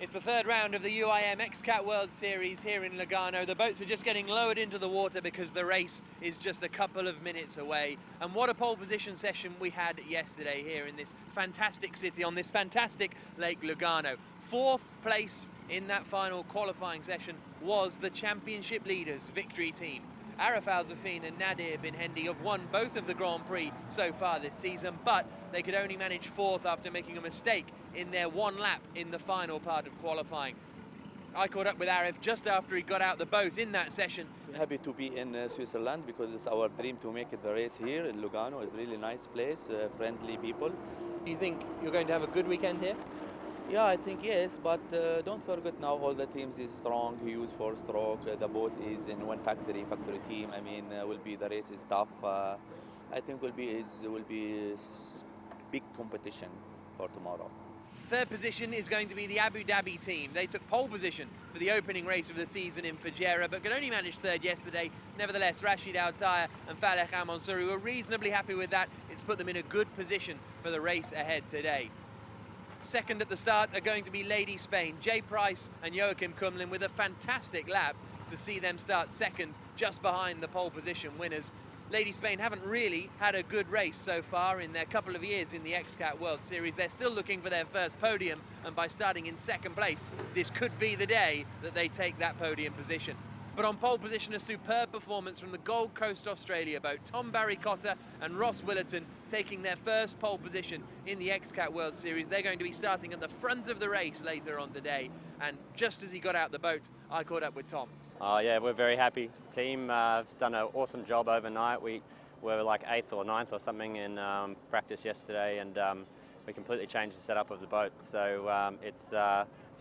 It's the third round of the UIM XCAT World Series here in Lugano. The boats are just getting lowered into the water because the race is just a couple of minutes away. And what a pole position session we had yesterday here in this fantastic city on this fantastic Lake Lugano. Fourth place in that final qualifying session was the championship leaders victory team. Arif Al-Zafin and Nadir bin Hendi have won both of the Grand Prix so far this season, but they could only manage fourth after making a mistake in their one lap in the final part of qualifying. I caught up with Arif just after he got out the boat in that session. Happy to be in Switzerland because it's our dream to make it the race here in Lugano. It's a really nice place, friendly people. Do you think you're going to have a good weekend here? Yeah, I think yes, but don't forget now all the teams is strong, huge four-stroke. The boat is in one factory team. I mean, the race is tough. I think will be big competition for tomorrow. Third position is going to be the Abu Dhabi team. They took pole position for the opening race of the season in Fujairah, but could only manage third yesterday. Nevertheless, Rashid Al-Taya and Faleh Al-Mansouri were reasonably happy with that. It's put them in a good position for the race ahead today. Second at the start are going to be Lady Spain. Jay Price and Joachim Kumlin with a fantastic lap to see them start second, just behind the pole position winners. Lady Spain haven't really had a good race so far in their couple of years in the XCAT World Series. They're still looking for their first podium, and by starting in second place, this could be the day that they take that podium position. But on pole position, a superb performance from the Gold Coast Australia boat. Tom Barry-Cotter and Ross Willerton taking their first pole position in the XCAT World Series. They're going to be starting at the front of the race later on today. And just as he got out the boat, I caught up with Tom. Oh yeah, we're very happy. Team has done an awesome job overnight. We were like 8th or 9th or something in practice yesterday, and we completely changed the setup of the boat. So it's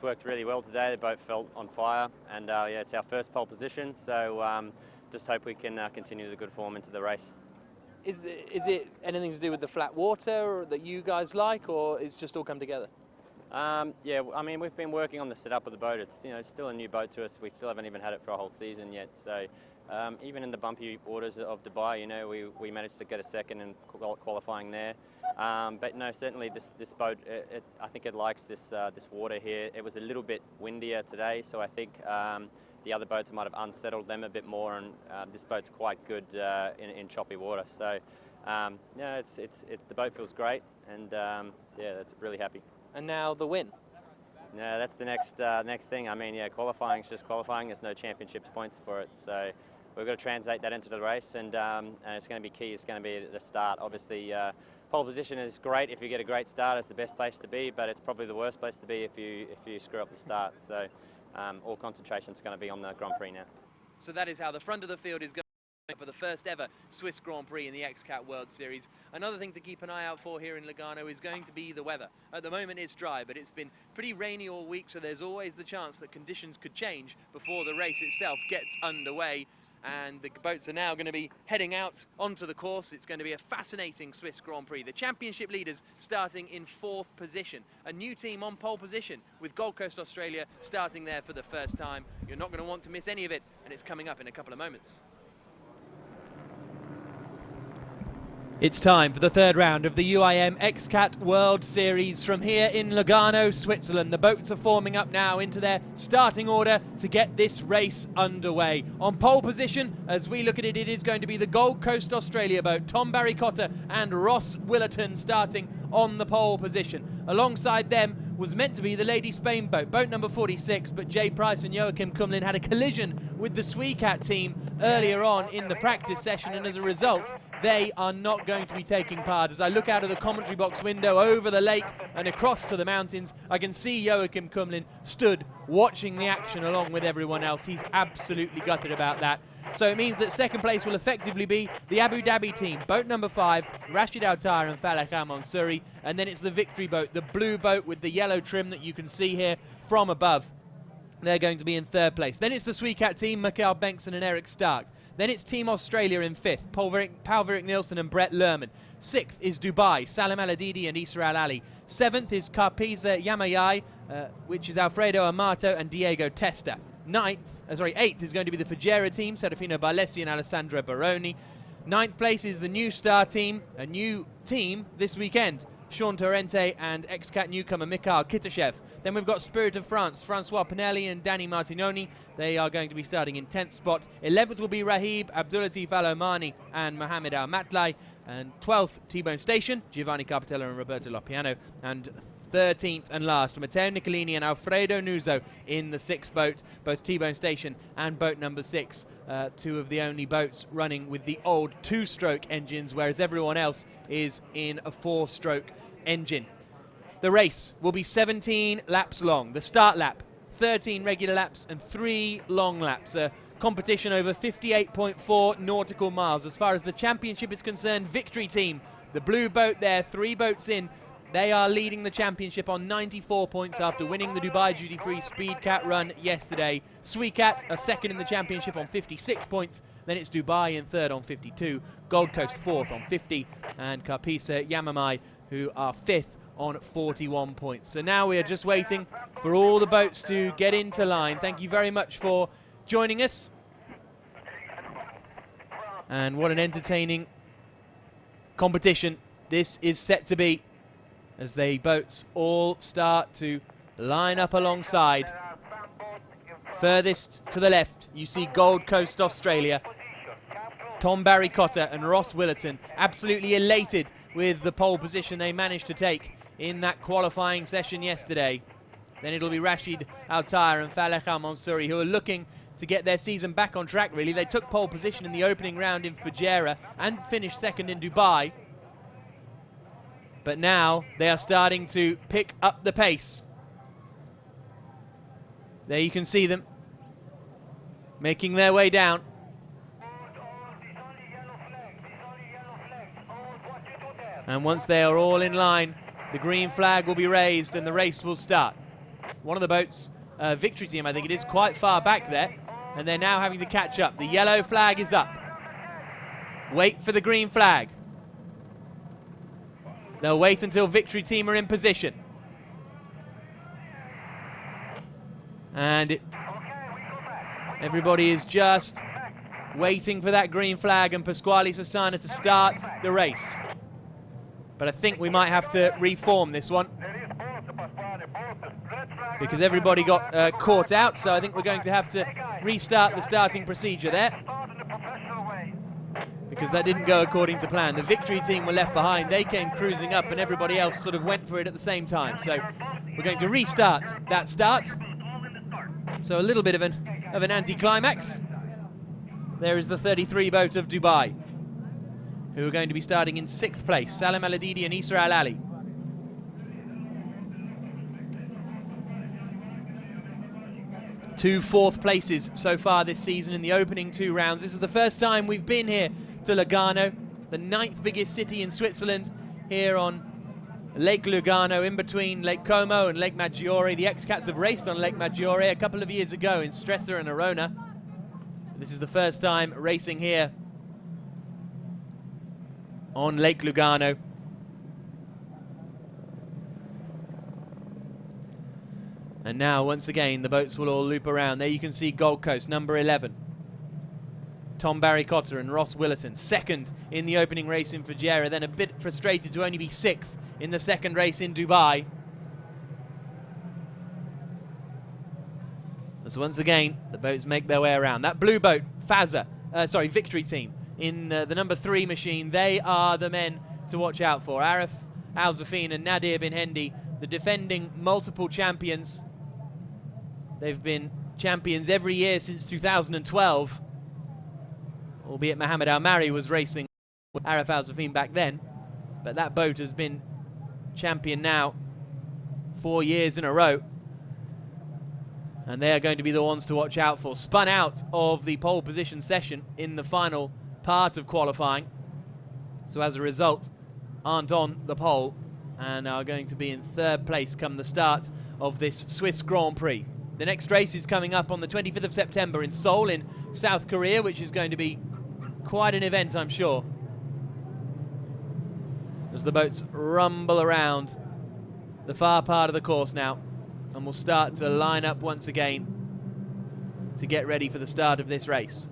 worked really well today. The boat felt on fire, and yeah, it's our first pole position. So just hope we can continue the good form into the race. Is it anything to do with the flat water that you guys like, or it's just all come together? Yeah, I mean, we've been working on the setup of the boat. It's it's still a new boat to us. We still haven't even had it for a whole season yet. So even in the bumpy waters of Dubai, we managed to get a second in qualifying there. But no, certainly this boat, I think it likes this water here. It was a little bit windier today, so I think the other boats might have unsettled them a bit more, and this boat's quite good in choppy water. So yeah, the boat feels great, and yeah, that's really happy. And now the win. Yeah, that's the next thing. I mean, yeah, qualifying is just qualifying. There's no championships points for it, so we've got to translate that into the race, and it's going to be key. It's going to be the start. Obviously, pole position is great if you get a great start. It's the best place to be, but it's probably the worst place to be if you screw up the start. So all concentration is going to be on the Grand Prix now. So that is how the front of the field is going for the first ever Swiss Grand Prix in the XCAT World Series. Another thing to keep an eye out for here in Lugano is going to be the weather. At the moment it's dry, but it's been pretty rainy all week, so there's always the chance that conditions could change before the race itself gets underway. And the boats are now going to be heading out onto the course. It's going to be a fascinating Swiss Grand Prix. The championship leaders starting in 4th position. A new team on pole position with Gold Coast Australia starting there for the first time. You're not going to want to miss any of it, and it's coming up in a couple of moments. It's time for the third round of the UIM XCAT World Series from here in Lugano, Switzerland. The boats are forming up now into their starting order to get this race underway. On pole position, as we look at it, it is going to be the Gold Coast Australia boat, Tom Barry-Cotter and Ross Willerton starting on the pole position. Alongside them was meant to be the Lady Spain boat, boat number 46, but Jay Price and Joachim Kumlin had a collision with the XCAT team earlier on in the practice session, and as a result, they are not going to be taking part. As I look out of the commentary box window over the lake and across to the mountains, I can see Joachim Kumlin stood watching the action along with everyone else. He's absolutely gutted about that. So it means that second place will effectively be the Abu Dhabi team, boat number 5, Rashid Al-Taya and Faleh Al-Mansouri, and then it's the victory boat, the blue boat with the yellow trim that you can see here from above. They're going to be in 3rd place. Then it's the XCAT team, Mikael Bengtsson and Eric Stark. Then it's Team Australia in 5th, Paul-Verik Nielsen and Brett Lerman. 6th is Dubai, Salim Al-Adidi and Isra Al-Ali. 7th is Karpiza Yamayai, which is Alfredo Amato and Diego Testa. 8th is going to be the Fujairah team, Serafino Barlesi and Alessandro Baroni. 9th place is the new star team, a new team this weekend. Sean Torrente and XCAT newcomer Mikhail Kitashev. Then we've got Spirit of France, Francois Pinelli and Danny Martinoni. They are going to be starting in 10th spot. 11th will be Rahib, Abdulatif Al-Omani and Mohamed Al-Matlai. And 12th, T-Bone Station, Giovanni Carpatello and Roberto Lopiano. And 13th and last, Matteo Nicolini and Alfredo Nuzzo in the 6th boat, both T-Bone Station and boat number 6. Two of the only boats running with the old 2-stroke engines, whereas everyone else is in a 4-stroke engine. The race will be 17 laps long. The start lap, 13 regular laps and 3 long laps. A competition over 58.4 nautical miles. As far as the championship is concerned, Victory Team, the blue boat there, 3 boats in, they are leading the championship on 94 points after winning the Dubai Duty-Free Speed Cat run yesterday. XCAT are second in the championship on 56 points. Then it's Dubai in third on 52, Gold Coast fourth on 50, and Karpisa Yamamai, who are fifth on 41 points. So now we are just waiting for all the boats to get into line. Thank you very much for joining us. And what an entertaining competition this is set to be, as the boats all start to line up alongside. Furthest to the left, you see Gold Coast, Australia. Tom Barry Cotter and Ross Willerton absolutely elated with the pole position they managed to take in that qualifying session yesterday. Then it'll be Rashid Altair and Faleh Al-Mansouri, who are looking to get their season back on track, really. They took pole position in the opening round in Fujairah and finished second in Dubai. But now they are starting to pick up the pace. There you can see them making their way down. And once they are all in line, the green flag will be raised and the race will start. One of the boats, Victory Team, I think it is, quite far back there, and they're now having to catch up. The yellow flag is up. Wait for the green flag. They'll wait until Victory Team are in position. And everybody is just waiting for that green flag and Pasquale Sassana to start the race. But I think we might have to reform this one, because everybody got caught out, so I think we're going to have to restart the starting procedure there, because that didn't go according to plan. The Victory Team were left behind. They came cruising up and everybody else sort of went for it at the same time. So we're going to restart that start. So a little bit of an anticlimax. There is the 33 boat of Dubai, who are going to be starting in 6th place. Salam Al-Adidi and Isra Al-Ali. Two 4th places so far this season in the opening 2 rounds. This is the first time we've been here to Lugano, the 9th biggest city in Switzerland, here on Lake Lugano, in between Lake Como and Lake Maggiore. The XCATs have raced on Lake Maggiore a couple of years ago in Stresa and Arona. This is the first time racing here on Lake Lugano. And now, once again, the boats will all loop around. There you can see Gold Coast, number 11. Tom Barry Cotter and Ross Willerton, second in the opening race in Fujairah, then a bit frustrated to only be 6th in the second race in Dubai. As once again, the boats make their way around. That blue boat, Victory Team, in the number 3 machine, they are the men to watch out for. Arif Al-Zafin and Nadir bin Hendi, the defending multiple champions. They've been champions every year since 2012. Albeit Mohamed Al-Mari was racing with Arif Al-Zafin back then. But that boat has been champion now 4 years in a row. And they are going to be the ones to watch out for. Spun out of the pole position session in the final part of qualifying. So as a result, aren't on the pole and are going to be in 3rd place come the start of this Swiss Grand Prix. The next race is coming up on the 25th of September in Seoul in South Korea, which is going to be quite an event, I'm sure, as the boats rumble around the far part of the course now, and will start to line up once again to get ready for the start of this race.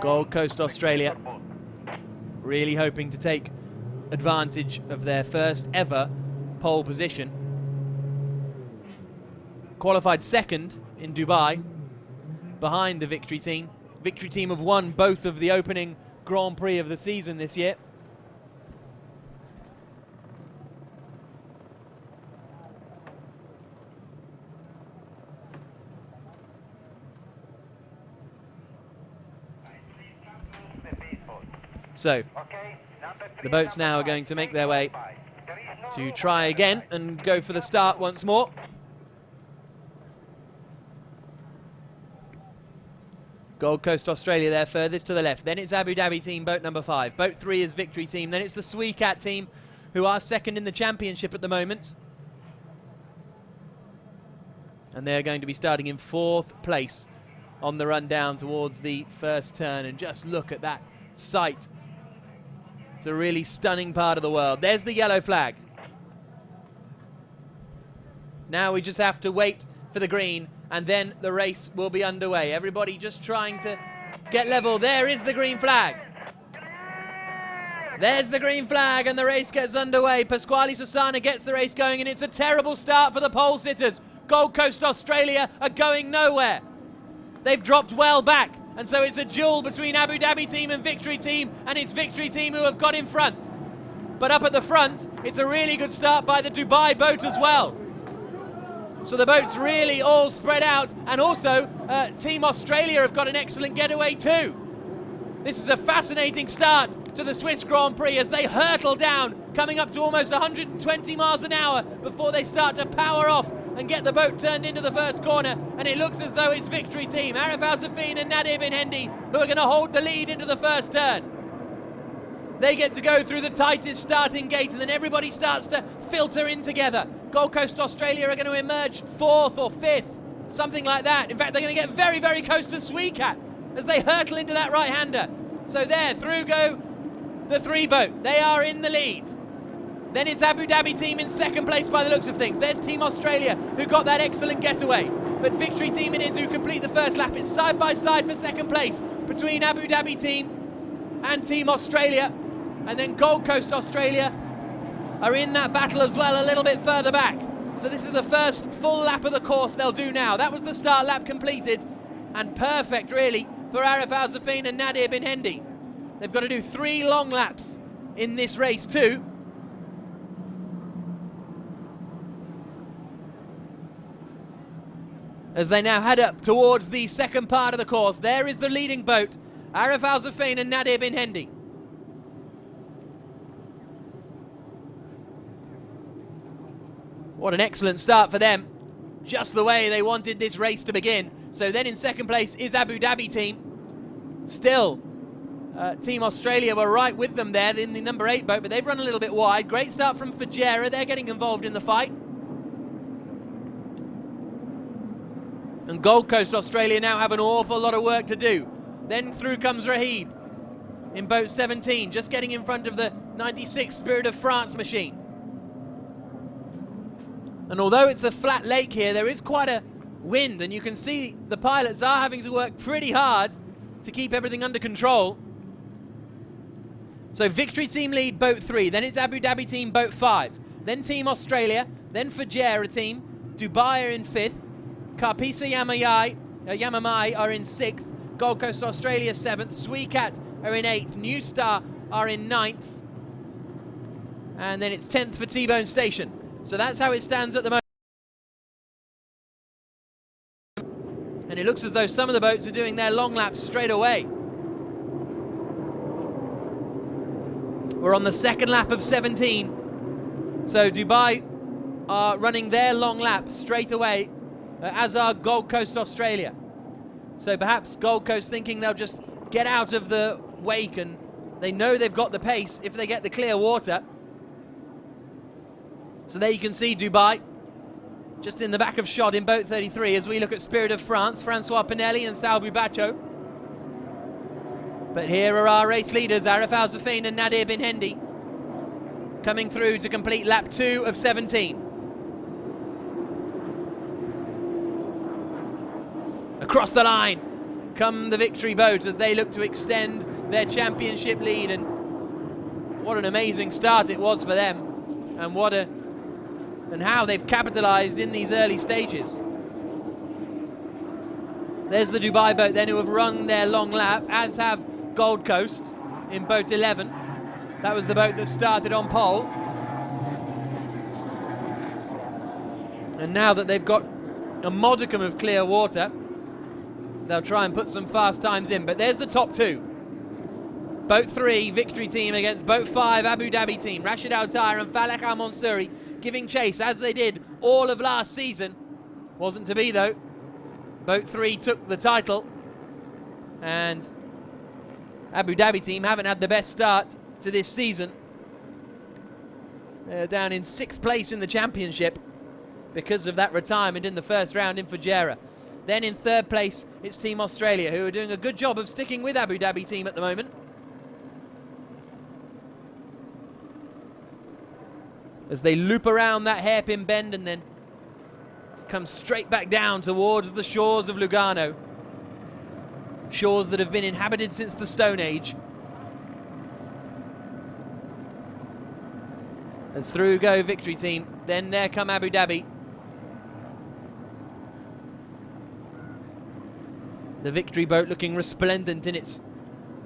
Gold Coast, Australia, really hoping to take advantage of their first ever pole position. Qualified second in Dubai, behind the Victory team. Victory team have won both of the opening Grand Prix of the season this year. So, the boats now are going to make their way to try again and go for the start once more. Gold Coast, Australia there furthest to the left. Then it's Abu Dhabi team, boat number 5. Boat 3 is Victory team. Then it's the XCAT team, who are second in the championship at the moment. And they're going to be starting in 4th place on the run down towards the first turn. And just look at that sight. It's a really stunning part of the world. There's the yellow flag. Now we just have to wait for the green, and then the race will be underway. Everybody just trying to get level. There is the green flag. There's the green flag, and the race gets underway. Pasquale Susanna gets the race going, and it's a terrible start for the pole sitters. Gold Coast, Australia are going nowhere. They've dropped well back, and so it's a duel between Abu Dhabi team and Victory team, and it's Victory team who have got in front. But up at the front, it's a really good start by the Dubai boat as well. So the boats really all spread out, and also Team Australia have got an excellent getaway too. This is a fascinating start to the Swiss Grand Prix as they hurtle down, coming up to almost 120 miles an hour before they start to power off and get the boat turned into the first corner. And it looks as though it's Victory team, Arif Al-Safin and Nadir Bin Hendi, who are going to hold the lead into the first turn. They get to go through the tightest starting gate, and then everybody starts to filter in together. Gold Coast, Australia are going to emerge 4th or 5th, something like that. In fact, they're going to get very, very close to XCAT as they hurtle into that right-hander. So there, through go the 3 boat. They are in the lead. Then it's Abu Dhabi team in 2nd place by the looks of things. There's Team Australia, who got that excellent getaway. But Victory team it is who complete the first lap. It's side by side for 2nd place between Abu Dhabi team and Team Australia. And then Gold Coast, Australia are in that battle as well, a little bit further back. So this is the first full lap of the course they'll do now. That was the start lap completed, and perfect really for Arif Al-Safin and Nadir Bin Hendi. They've got to do 3 long laps in this race too. As they now head up towards the second part of the course, there is the leading boat, Arif Al-Safin and Nadir Bin Hendi. What an excellent start for them. Just the way they wanted this race to begin. So then in 2nd place is Abu Dhabi team. Still, Team Australia were right with them there in the number 8 boat, but they've run a little bit wide. Great start from Fujairah. They're getting involved in the fight. And Gold Coast, Australia now have an awful lot of work to do. Then through comes Rahib in boat 17, just getting in front of the 96 Spirit of France machine. And although it's a flat lake here, there is quite a wind, and you can see the pilots are having to work pretty hard to keep everything under control. So Victory team lead boat 3, then it's Abu Dhabi team boat 5, then Team Australia, then Fujairah team, Dubai are in 5th, Karpisa Yamamai are in 6th, Gold Coast Australia 7th, XCAT are in 8th, New Star are in 9th, and then it's 10th for T-Bone Station. So that's how it stands at the moment. And it looks as though some of the boats are doing their long laps straight away. We're on the 2nd lap of 17. So Dubai are running their long lap straight away, as are Gold Coast Australia. So perhaps Gold Coast thinking they'll just get out of the wake, and they know they've got the pace if they get the clear water. So there you can see Dubai, just in the back of shot in boat 33 as we look at Spirit of France, Francois Pinelli and Salbu Bacho. But here are our race leaders, Arif Al-Safin and Nadir Bin Hendi, coming through to complete lap 2 of 17. Across the line come the Victory boat as they look to extend their championship lead, and what an amazing start it was for them, and how they've capitalised in these early stages. There's the Dubai boat then, who have run their long lap, as have Gold Coast in boat 11. That was the boat that started on pole. And now that they've got a modicum of clear water, they'll try and put some fast times in. But there's the top two. Boat 3, Victory Team, against Boat 5, Abu Dhabi Team. Rashid Al-Tayer and Falek Al-Mansouri giving chase, as they did all of last season. Wasn't to be, though. Boat 3 took the title. And Abu Dhabi Team haven't had the best start to this season. They're down in 6th place in the championship because of that retirement in the first round in Fujairah. Then in 3rd place, it's Team Australia, who are doing a good job of sticking with Abu Dhabi Team at the moment. As they loop around that hairpin bend and then come straight back down towards the shores of Lugano. Shores that have been inhabited since the Stone Age. As through go Victory Team, then there come Abu Dhabi. The Victory boat looking resplendent in its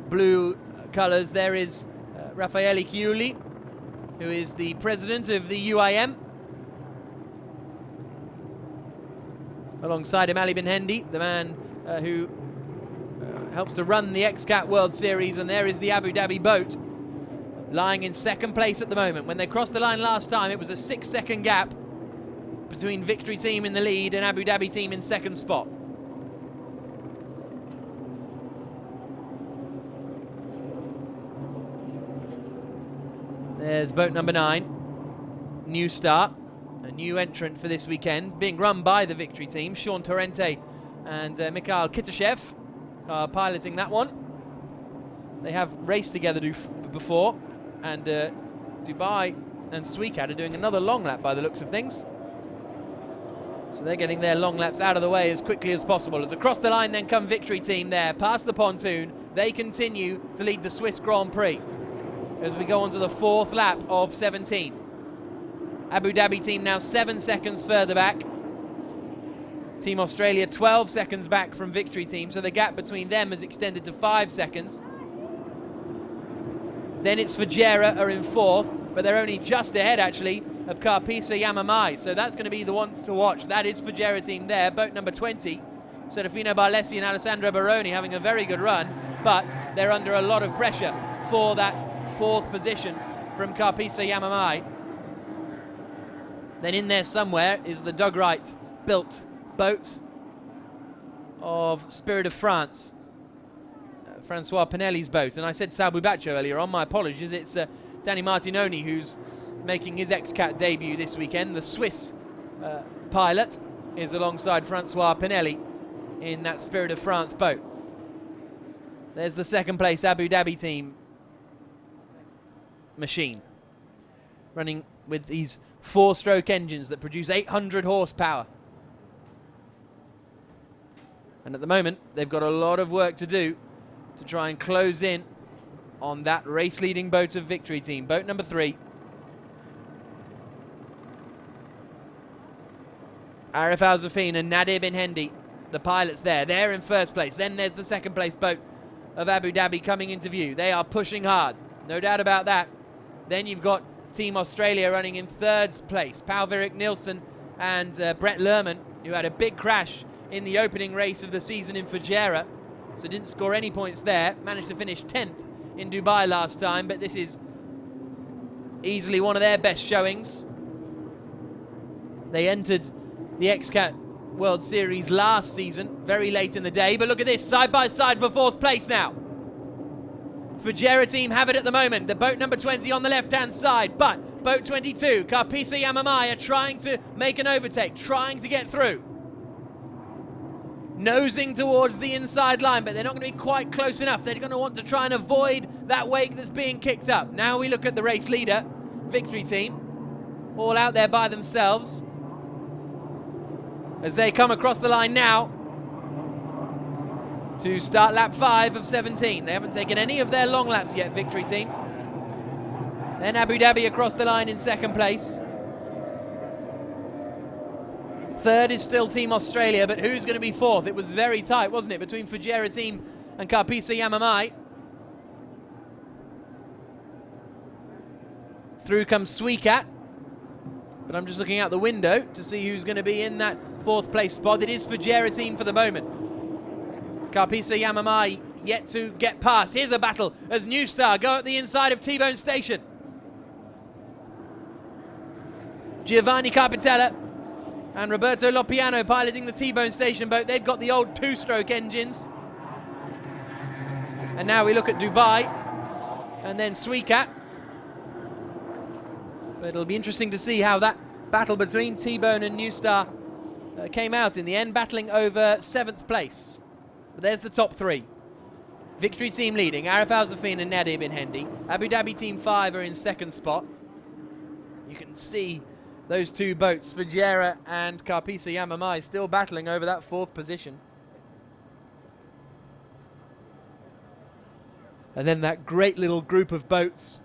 blue colours. There is Raffaele Chiuli, who is the president of the UIM. Alongside him, Ali Bin Hendi, the man who helps to run the XCAT World Series. And there is the Abu Dhabi boat, lying in 2nd place at the moment. When they crossed the line last time, it was a 6-second gap between Victory Team in the lead and Abu Dhabi Team in 2nd spot. There's boat number 9, New Star, a new entrant for this weekend, being run by the Victory Team. Sean Torrente and Mikhail Kitashev are piloting that one. They have raced together before, and Dubai and XCAT are doing another long lap by the looks of things. So they're getting their long laps out of the way as quickly as possible. As across the line then come Victory Team there, past the pontoon. They continue to lead the Swiss Grand Prix as we go on to the 4th lap of 17. Abu Dhabi Team now 7 seconds further back. Team Australia 12 seconds back from Victory Team, so the gap between them has extended to 5 seconds. Then it's Fujairah are in 4th, but they're only just ahead actually of Carpisa Yamamai, so that's going to be the one to watch. That is Fujairah Team there, boat number 20. Serafino Barlesi and Alessandro Baroni having a very good run, but they're under a lot of pressure for that 4th position from Carpisa Yamamai. Then in there somewhere is the Doug Wright built boat of Spirit of France, Francois Pinelli's boat. And I said Salbu Baccio earlier on, my apologies. It's Danny Martinoni who's making his XCAT debut this weekend. The Swiss pilot is alongside Francois Pinelli in that Spirit of France boat. There's the 2nd place Abu Dhabi Team machine, running with these 4-stroke engines that produce 800 horsepower. And at the moment, they've got a lot of work to do to try and close in on that race-leading boat of Victory Team. Boat number 3. Arif Al-Zafin and Nadir Bin Hendi, the pilots there. They're in 1st place. Then there's the 2nd place boat of Abu Dhabi coming into view. They are pushing hard, no doubt about that. Then you've got Team Australia running in 3rd place. Paul Virik Nielsen and Brett Lerman, who had a big crash in the opening race of the season in Fujairah, so didn't score any points there. Managed to finish 10th in Dubai last time, but this is easily one of their best showings. They entered the XCAT World Series last season, very late in the day, but look at this, side by side for 4th place now. Fujairah Team have it at the moment. The boat number 20 on the left-hand side, but boat 22, Carpisa Yamamai, are trying to make an overtake, trying to get through. Nosing towards the inside line, but they're not going to be quite close enough. They're going to want to try and avoid that wake that's being kicked up. Now we look at the race leader, Victory Team, all out there by themselves. As they come across the line now, to start lap 5 of 17. They haven't taken any of their long laps yet, Victory Team. Then Abu Dhabi across the line in second place. Third is still Team Australia, but who's going to be fourth? It was very tight, wasn't it, between Fujairah Team and Karpisa Yamamai. Through comes XCAT, but I'm just looking out the window to see who's going to be in that fourth place spot. It is Fujairah Team for the moment. Karpisa Yamamai yet to get past. Here's a battle as New Star go at the inside of T-Bone Station. Giovanni Carpitella and Roberto Lopiano piloting the T-Bone Station boat. They've got the old two-stroke engines. And now we look at Dubai and then XCAT. But it'll be interesting to see how that battle between T-Bone and New Star came out in the end, battling over 7th place. But there's the top 3. Victory Team leading, Arif Al-Zafin and Nadir bin Hendi. Abu Dhabi Team 5 are in second spot. You can see those two boats, Fujairah and Karpisa Yamamai, still battling over that 4th position. And then that great little group of boats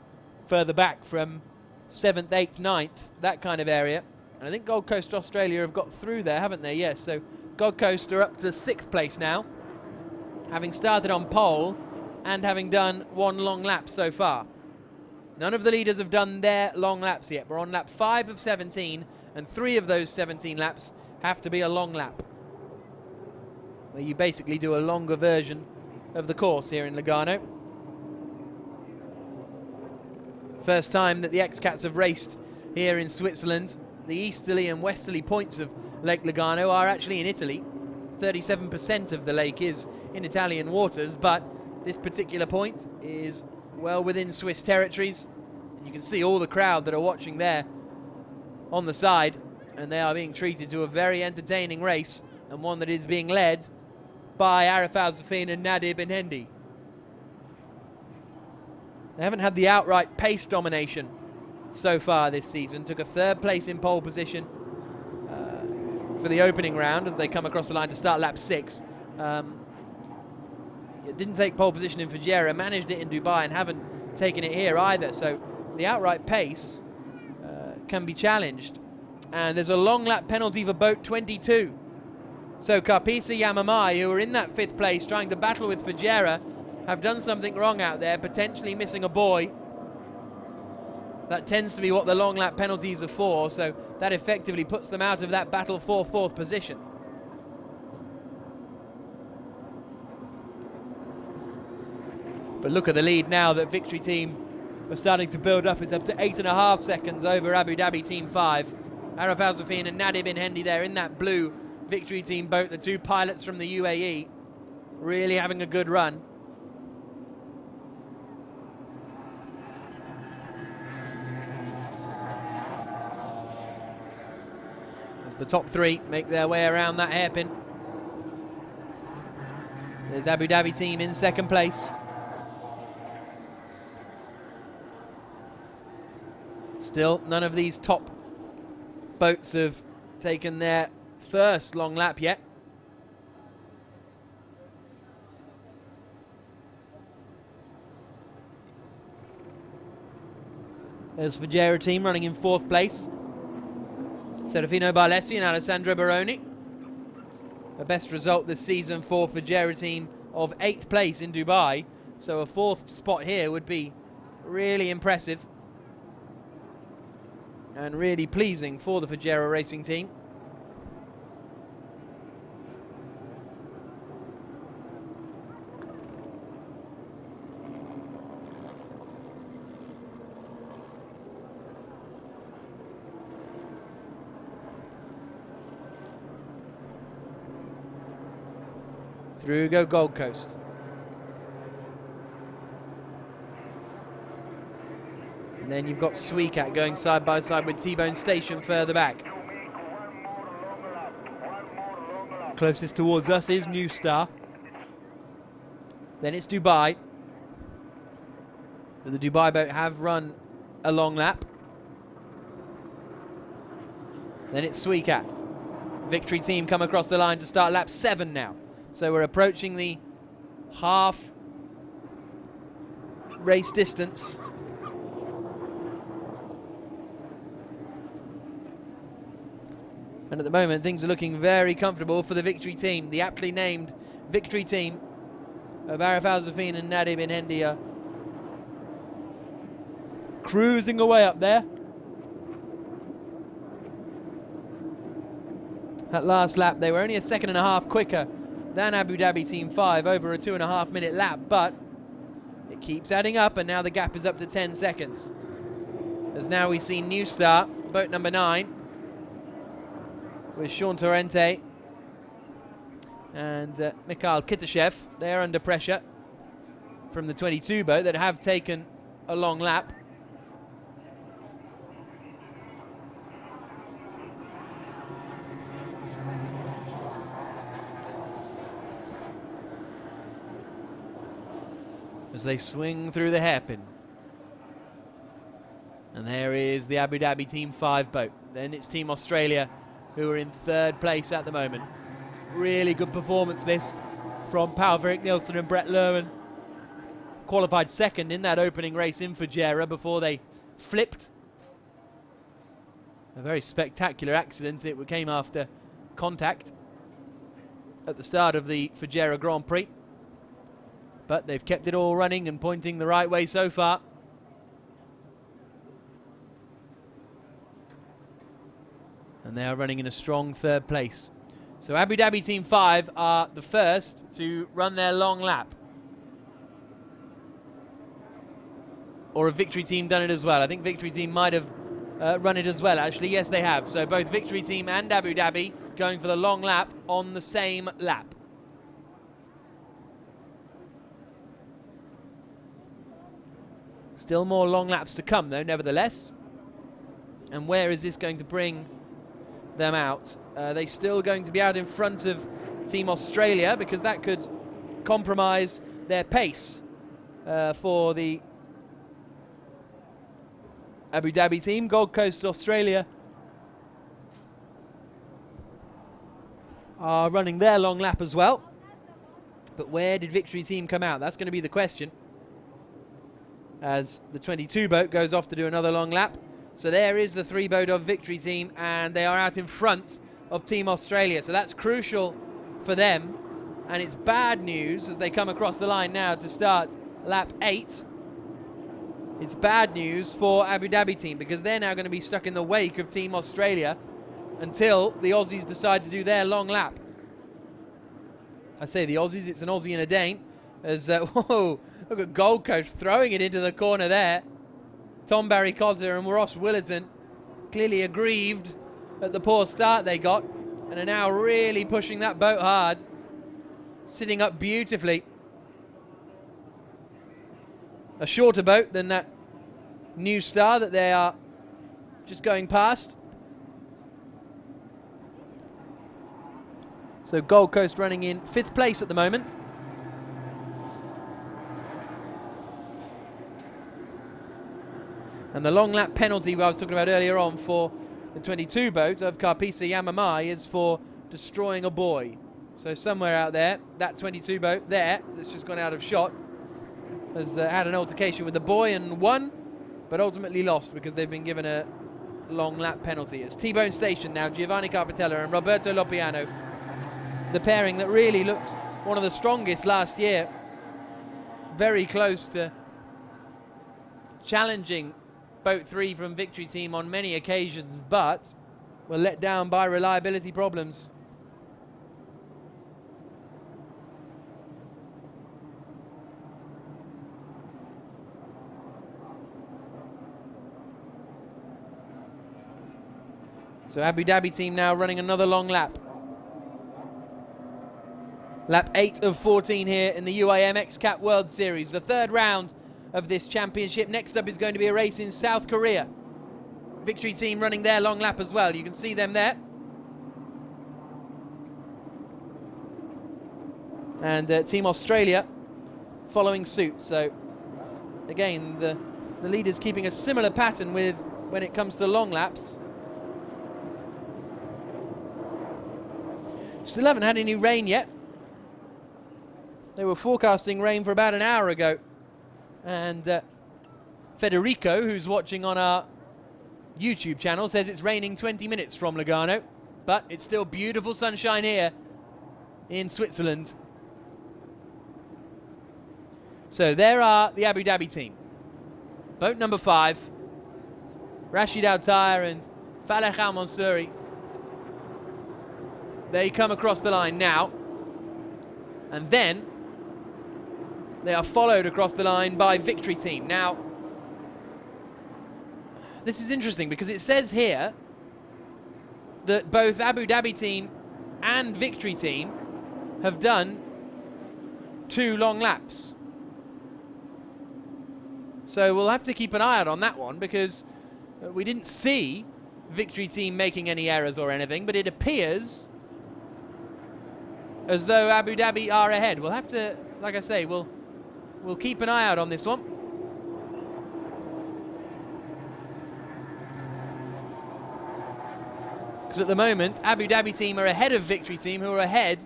further back from 7th, 8th, 9th, that kind of area. And I think Gold Coast Australia have got through there, haven't they? Yes, so Gold Coast are up to 6th place now, having started on pole and having done 1 long lap so far. None of the leaders have done their long laps yet. We're on lap 5 of 17, and 3 of those 17 laps have to be a long lap, where you basically do a longer version of the course here in Lugano. First time that the XCATs have raced here in Switzerland. The easterly and westerly points of Lake Lugano are actually in Italy. 37% of the lake is in Italian waters, but this particular point is well within Swiss territories. And you can see all the crowd that are watching there on the side, and they are being treated to a very entertaining race, and one that is being led by Arif Al-Zafin and Nadir bin Hendi. They haven't had the outright pace domination so far this season. Took a 3rd place in pole position for the opening round as they come across the line to start lap 6. It didn't take pole position in Fujairah, managed it in Dubai, and haven't taken it here either. So the outright pace can be challenged. And there's a long lap penalty for boat 22. So Karpisa Yamamai, who are in that 5th place trying to battle with Fujairah, have done something wrong out there, potentially missing a buoy. That tends to be what the long lap penalties are for, so that effectively puts them out of that battle for 4th position. But look at the lead now that Victory Team are starting to build up. It's up to 8.5 seconds over Abu Dhabi Team 5. Arif Al-Zafin and Nadir bin Hendi there in that blue Victory Team boat, the 2 pilots from the UAE, really having a good run. The top 3 make their way around that hairpin. There's Abu Dhabi Team in 2nd place. Still, none of these top boats have taken their first long lap yet. There's Fujairah Team running in 4th place. Serafino Barlesi and Alessandro Baroni. The best result this season for Fujairah Team of 8th place in Dubai. So a 4th spot here would be really impressive and really pleasing for the Fujairah Racing Team. Through go Gold Coast. And then you've got XCAT going side by side with T-Bone Station further back. Closest towards us is New Star. Then it's Dubai. But the Dubai boat have run a long lap. Then it's XCAT. Victory Team come across the line to start lap 7 now. So we're approaching the half race distance. And at the moment, things are looking very comfortable for the victory team. The aptly named victory team of Arif Al-Zafin and Nadi bin Hendi are cruising away up there. That last lap, they were only a second and a half quicker than Abu Dhabi Team 5 over a 2.5 minute lap, but it keeps adding up, and now the gap is up to 10 seconds. As now we see New Star, boat number 9, with Sean Torrente and Mikhail Kitashev. They're under pressure from the 22 boat that have taken a long lap. As they swing through the hairpin. And there is the Abu Dhabi Team 5 boat. Then it's Team Australia, who are in 3rd place at the moment. Really good performance this from Paul-Erik Nielsen and Brett Lerman. Qualified 2nd in that opening race in Fujairah before they flipped. A very spectacular accident. It came after contact at the start of the Fujairah Grand Prix. But they've kept it all running and pointing the right way so far. And they are running in a strong 3rd place. So Abu Dhabi Team 5 are the first to run their long lap. Or a Victory Team done it as well? I think Victory Team might have run it as well, actually. Yes, they have. So both Victory Team and Abu Dhabi going for the long lap on the same lap. Still more long laps to come, though, nevertheless. And where is this going to bring them out? They're still going to be out in front of Team Australia, because that could compromise their pace for the Abu Dhabi team. Gold Coast Australia are running their long lap as well. But where did Victory Team come out? That's going to be the question, as the 22 boat goes off to do another long lap. So there is the 3 boat of Victory Team, and they are out in front of Team Australia. So that's crucial for them, and it's bad news as they come across the line now to start lap 8. It's bad news for Abu Dhabi Team, because they're now going to be stuck in the wake of Team Australia until the Aussies decide to do their long lap. I say the Aussies, it's an Aussie and a Dane, as whoa, look at Gold Coast throwing it into the corner there. Tom Barry Cotter and Ross Willerton clearly aggrieved at the poor start they got, and are now really pushing that boat hard, sitting up beautifully. A shorter boat than that New Star that they are just going past. So Gold Coast running in 5th place at the moment. And the long lap penalty I was talking about earlier on for the 22 boat of Karpisa Yamamai is for destroying a buoy. So somewhere out there, that 22 boat there, that's just gone out of shot, has had an altercation with the buoy and won, but ultimately lost because they've been given a long lap penalty. It's T-Bone Station now, Giovanni Carpitella and Roberto Lopiano. The pairing that really looked one of the strongest last year. Very close to challenging Boat 3 from Victory Team on many occasions, but were let down by reliability problems. So Abu Dhabi Team now running another long lap. Lap 8 of 14 here in the UAM XCAT World Series, the 3rd round of this championship. Next up is going to be a race in South Korea. Victory Team running their long lap as well. You can see them there. And Team Australia following suit. So again, the leaders keeping a similar pattern with when it comes to long laps. Still haven't had any rain yet. They were forecasting rain for about an hour ago. And Federico, who's watching on our YouTube channel, says it's raining 20 minutes from Lugano. But it's still beautiful sunshine here in Switzerland. So there are the Abu Dhabi team. Boat number 5, Rashid Al-Tayer and Faleh Al-Mansouri. They come across the line now. And then they are followed across the line by Victory Team. Now, this is interesting because it says here that both Abu Dhabi Team and Victory Team have done 2 long laps. So we'll have to keep an eye out on that one because we didn't see Victory Team making any errors or anything, but it appears as though Abu Dhabi are ahead. We'll have to, like I say, we'll keep an eye out on this one. Because at the moment, Abu Dhabi Team are ahead of Victory Team, who are ahead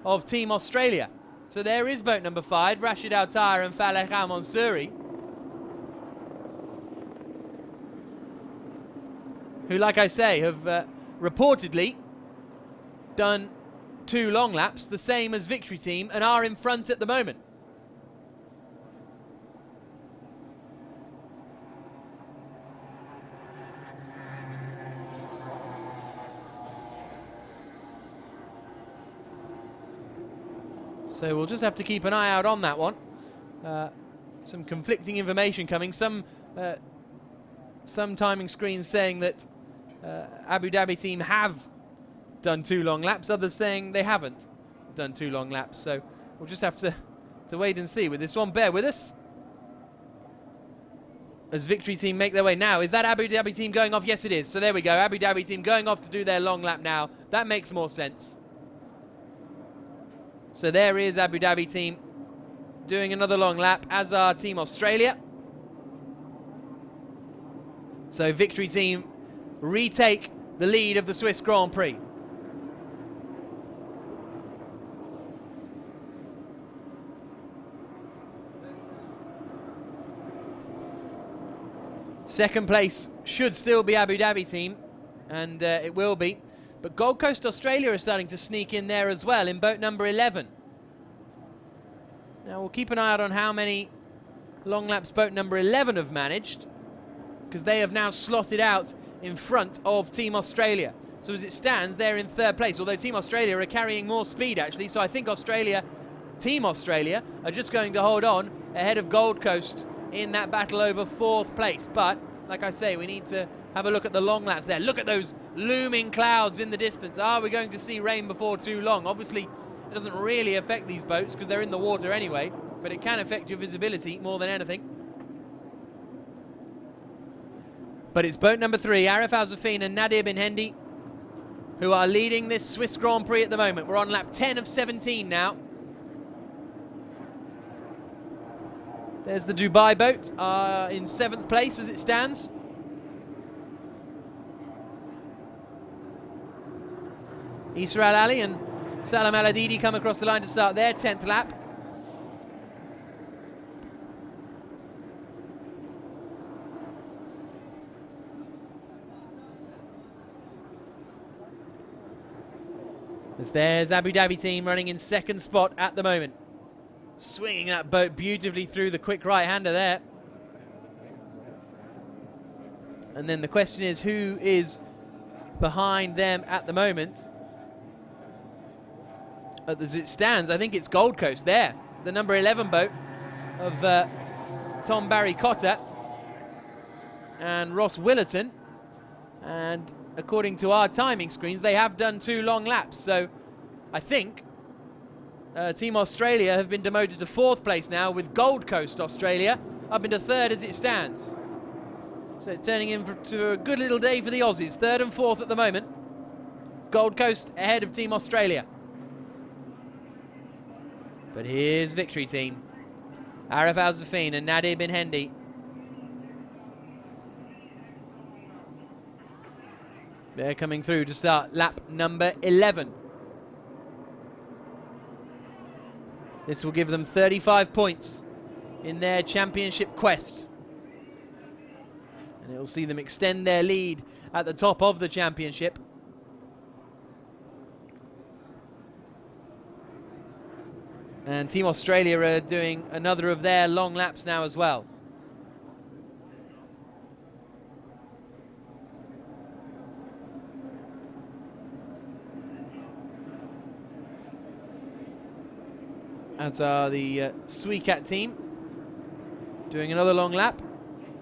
of Team Australia. So there is boat number 5, Rashid Al-Tayer and Faleh Al-Mansouri, who, like I say, have reportedly done 2 long laps, the same as Victory Team, and are in front at the moment. So we'll just have to keep an eye out on that one. Some conflicting information coming. Some timing screens saying that Abu Dhabi Team have done 2 long laps, others saying they haven't done 2 long laps. So we'll just have to wait and see with this one. Bear with us as Victory Team make their way. Now, is that Abu Dhabi Team going off? Yes, it is. So there we go. Abu Dhabi Team going off to do their long lap now. That makes more sense. So there is Abu Dhabi Team doing another long lap, as are Team Australia. So Victory Team retake the lead of the Swiss Grand Prix. Second place should still be Abu Dhabi Team, and it will be. But Gold Coast Australia is starting to sneak in there as well in boat number 11. Now we'll keep an eye out on how many long laps boat number 11 have managed, because they have now slotted out in front of Team Australia. So as it stands, they're in 3rd place, although Team Australia are carrying more speed actually. So I think Team Australia are just going to hold on ahead of Gold Coast in that battle over 4th place. But like I say, we need to have a look at the long laps there. Look at those looming clouds in the distance. Are we going to see rain before too long? Obviously, it doesn't really affect these boats because they're in the water anyway, but it can affect your visibility more than anything. But it's boat number 3, Arif Al-Zafin and Nadir Bin Hendi, who are leading this Swiss Grand Prix at the moment. We're on lap 10 of 17 now. There's the Dubai boat in 7th place as it stands. Isra Al-Ali and Salam Al-Adidi come across the line to start their 10th lap. As there's Abu Dhabi Team running in 2nd spot at the moment. Swinging that boat beautifully through the quick right-hander there. And then the question is, who is behind them at the moment? As it stands, I think it's Gold Coast there. The number 11 boat of Tom Barry Cotter and Ross Willerton. And according to our timing screens, they have done 2 long laps. So I think Team Australia have been demoted to 4th place now, with Gold Coast Australia up into 3rd as it stands. So turning into a good little day for the Aussies. 3rd and 4th at the moment. Gold Coast ahead of Team Australia. But here's Victory Team. Arif Al-Zafin and Nadir Bin Hendi. They're coming through to start lap number 11. This will give them 35 points in their championship quest. And it will see them extend their lead at the top of the championship. And Team Australia are doing another of their long laps now as well. As are the XCAT team doing another long lap,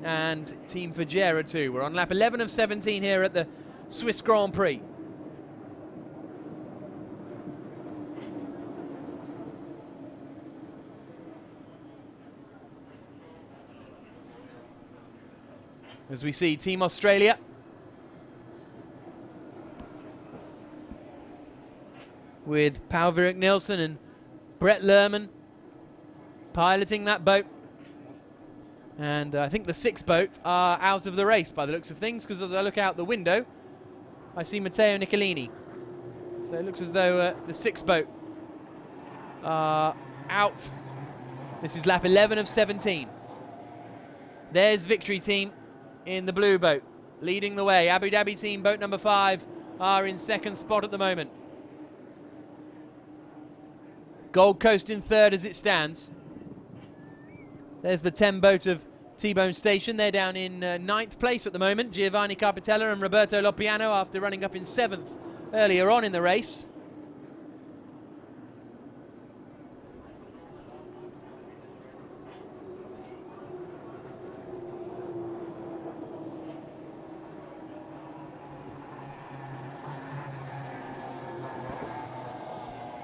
and Team Fajera too. We're on lap 11 of 17 here at the Swiss Grand Prix. As we see Team Australia with Paul-Erik Nielsen and Brett Lerman piloting that boat. And I think the 6 boat are out of the race by the looks of things, because as I look out the window, I see Matteo Nicolini. So it looks as though the 6 boat are out. This is lap 11 of 17. There's Victory Team in the blue boat, leading the way. Abu Dhabi team, boat number 5, are in second spot at the moment. Gold Coast in third as it stands. There's the 10 boat of T-Bone Station. They're down in 9th place at the moment. Giovanni Carpitella and Roberto Lopiano after running up in 7th earlier on in the race.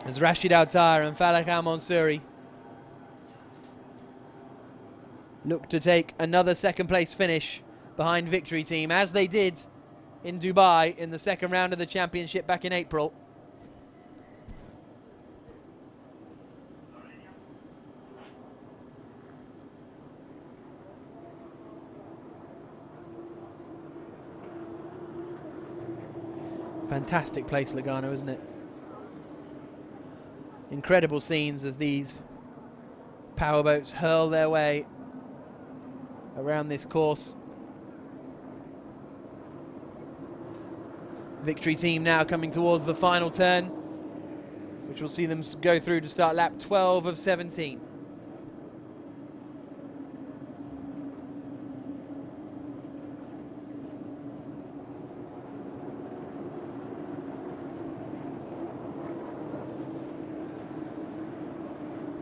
As Rashid Altar and Falak Al-Mansouri look to take another second place finish behind Victory Team, as they did in Dubai in the second round of the championship back in April. Fantastic place, Lugano, isn't it? Incredible scenes as these powerboats hurl their way around this course. Victory Team now coming towards the final turn, which will see them go through to start lap 12 of 17.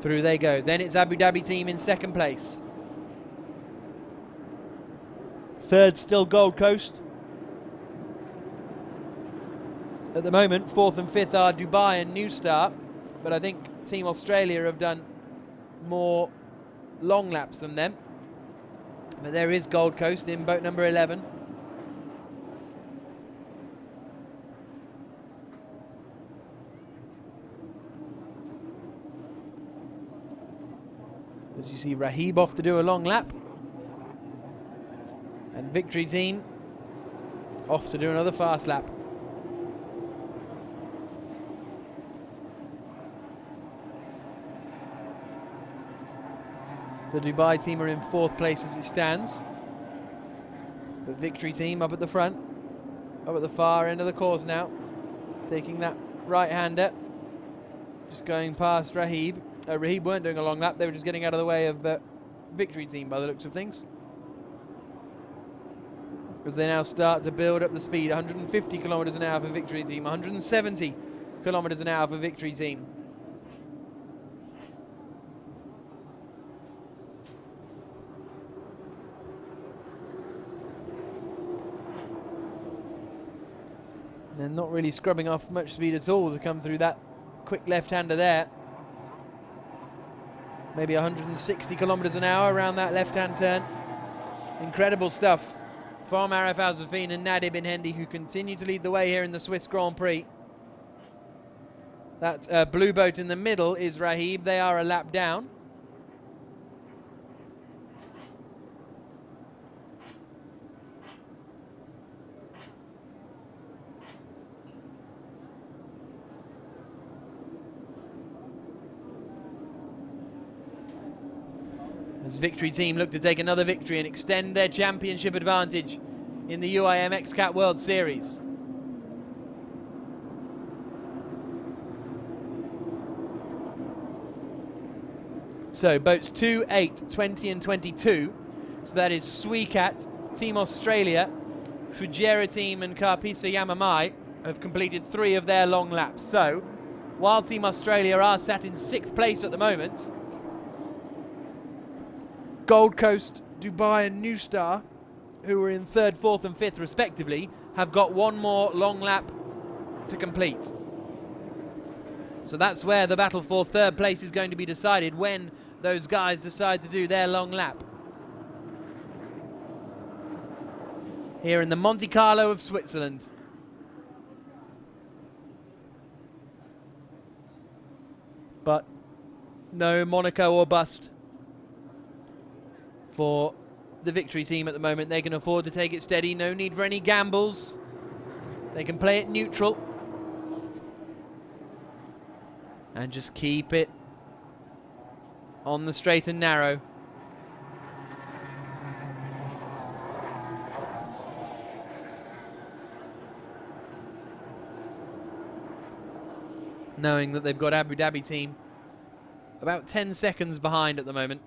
Through they go. Then it's Abu Dhabi team in second place. Third still Gold Coast. At the moment, 4th and 5th are Dubai and New Star, but I think Team Australia have done more long laps than them. But there is Gold Coast in boat number 11. As you see Rahib off to do a long lap. And Victory Team off to do another fast lap. The Dubai team are in 4th place as it stands. The Victory Team up at the front, up at the far end of the course now, taking that right-hander, just going past Rahib. Rahib weren't doing a long lap, they were just getting out of the way of Victory Team by the looks of things. As they now start to build up the speed, 150 kilometers an hour for Victory Team, 170 kilometers an hour for Victory Team. They're not really scrubbing off much speed at all to come through that quick left-hander there. Maybe 160 kilometers an hour around that left-hand turn. Incredible stuff from Arif Al-Zafin and Nadi Bin Hendi, who continue to lead the way here in the Swiss Grand Prix. That blue boat in the middle is Rahib. They are a lap down. Victory Team look to take another victory and extend their championship advantage in the UIM XCAT World Series. So boats 2, 8, 20 and 22. So that is XCAT, Team Australia, Fujairah Team and Karpisa Yamamai have completed 3 of their long laps. So while Team Australia are sat in 6th place at the moment, Gold Coast, Dubai and New Star, who are in 3rd, 4th and 5th respectively, have got 1 more long lap to complete. So that's where the battle for 3rd place is going to be decided, when those guys decide to do their long lap. Here in the Monte Carlo of Switzerland. But no Monaco or bust for the Victory Team at the moment. They can afford to take it steady. No need for any gambles. They can play it neutral and just keep it on the straight and narrow. Knowing that they've got Abu Dhabi Team about 10 seconds behind at the moment.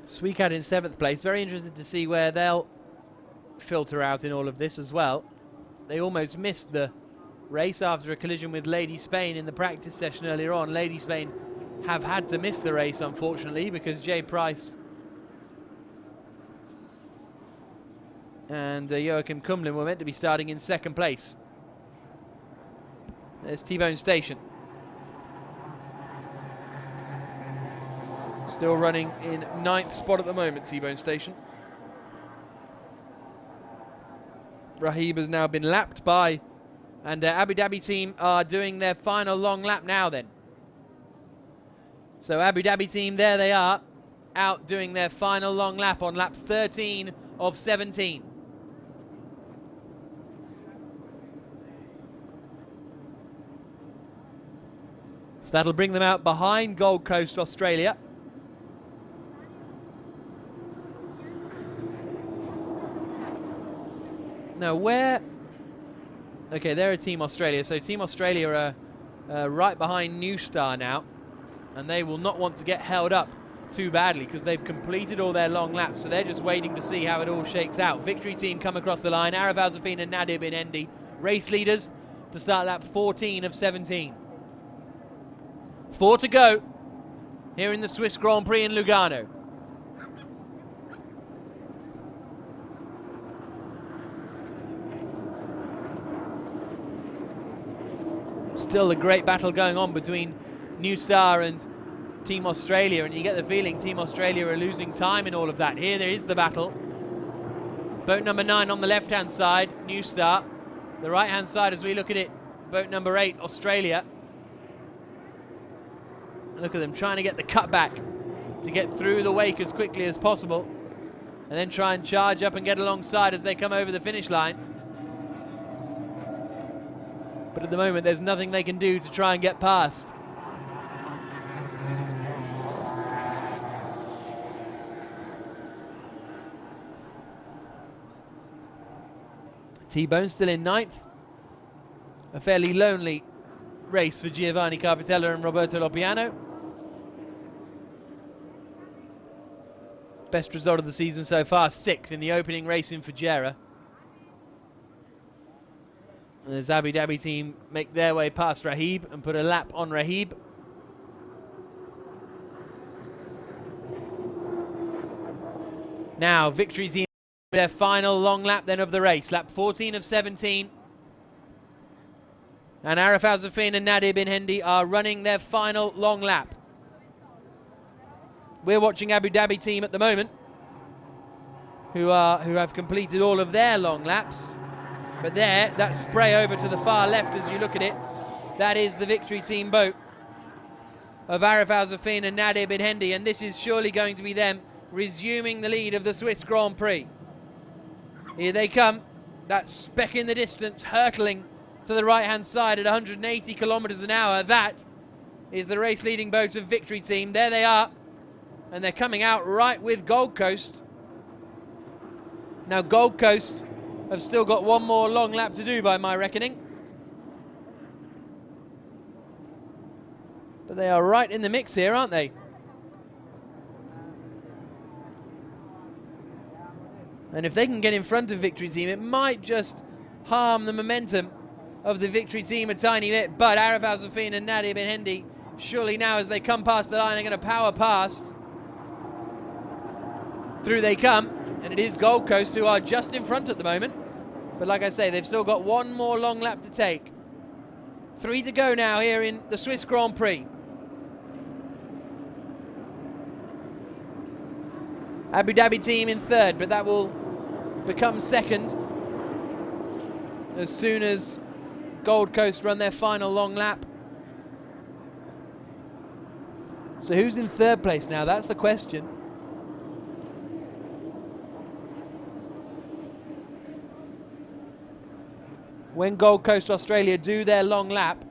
XCAT in 7th place. Very interested to see where they'll filter out in all of this as well. They almost missed the race after a collision with Lady Spain in the practice session earlier on. Lady Spain have had to miss the race, unfortunately, because Jay Price and Joachim Kumlin were meant to be starting in 2nd place. There's T-Bone Station. Still running in 9th spot at the moment, T-Bone Station. Rahib has now been lapped by, and Abu Dhabi Team are doing their final long lap now then. So Abu Dhabi Team, there they are, out doing their final long lap on lap 13 of 17. So that'll bring them out behind Gold Coast, Australia. Now where... Okay, they're a Team Australia. So Team Australia are right behind New Star now. And they will not want to get held up too badly because they've completed all their long laps. So they're just waiting to see how it all shakes out. Victory Team come across the line. Arif Al-Zafin and Nadir bin Endi, race leaders to start lap 14 of 17. 4 to go here in the Swiss Grand Prix in Lugano. Still a great battle going on between New Star and Team Australia, and you get the feeling Team Australia are losing time in all of that. Here there is the battle. Boat number 9 on the left-hand side, New Star. The right-hand side, as we look at it, boat number 8, Australia. Look at them trying to get the cutback to get through the wake as quickly as possible, and then try and charge up and get alongside as they come over the finish line. But at the moment, there's nothing they can do to try and get past. T-Bone still in 9th. A fairly lonely race for Giovanni Carpitella and Roberto Lopiano. Best result of the season so far, 6th in the opening race in Fujairah. And as Abu Dhabi Team make their way past Rahib and put a lap on Rahib. Now, Victory Team, their final long lap then of the race. Lap 14 of 17. And Arif Al-Zafin and Nadir bin Hendi are running their final long lap. We're watching Abu Dhabi Team at the moment, who have completed all of their long laps. But there, that spray over to the far left as you look at it, that is the Victory Team boat of Arif Al-Zafin and Nadir bin Hendi, and this is surely going to be them resuming the lead of the Swiss Grand Prix. Here they come. That speck in the distance, hurtling to the right-hand side at 180 kilometers an hour. That is the race-leading boat of Victory Team. There they are, and they're coming out right with Gold Coast. Now, Gold Coast have still got one more long lap to do by my reckoning. But they are right in the mix here, aren't they? And if they can get in front of Victory Team, it might just harm the momentum of the Victory Team a tiny bit. But Arif Al-Safin and Nadia bin Hindi, surely now as they come past the line, are going to power past. Through they come, and it is Gold Coast who are just in front at the moment. But like I say, they've still got one more long lap to take. 3 to go now here in the Swiss Grand Prix. Abu Dhabi Team in third, but that will become second as soon as Gold Coast run their final long lap. So who's in third place now? That's the question. When Gold Coast Australia do their long lap,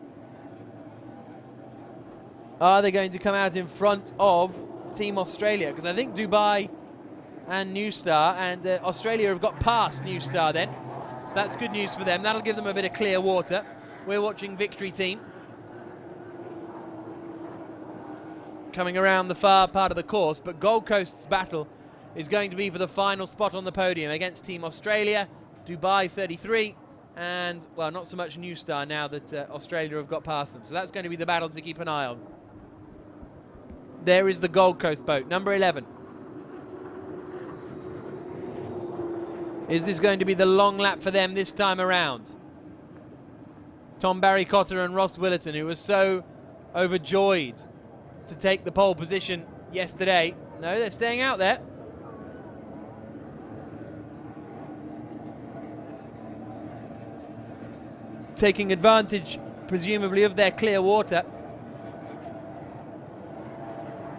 are they going to come out in front of Team Australia? Because I think Dubai and New Star and Australia have got past New Star then. So that's good news for them. That'll give them a bit of clear water. We're watching Victory Team coming around the far part of the course, but Gold Coast's battle is going to be for the final spot on the podium against Team Australia, Dubai 33, and, well, not so much New Star now that Australia have got past them. So that's going to be the battle to keep an eye on. There is the Gold Coast boat, number 11. Is this going to be the long lap for them this time around? Tom Barry Cotter and Ross Willerton, who was so overjoyed to take the pole position yesterday. No, they're staying out there. Taking advantage, presumably, of their clear water.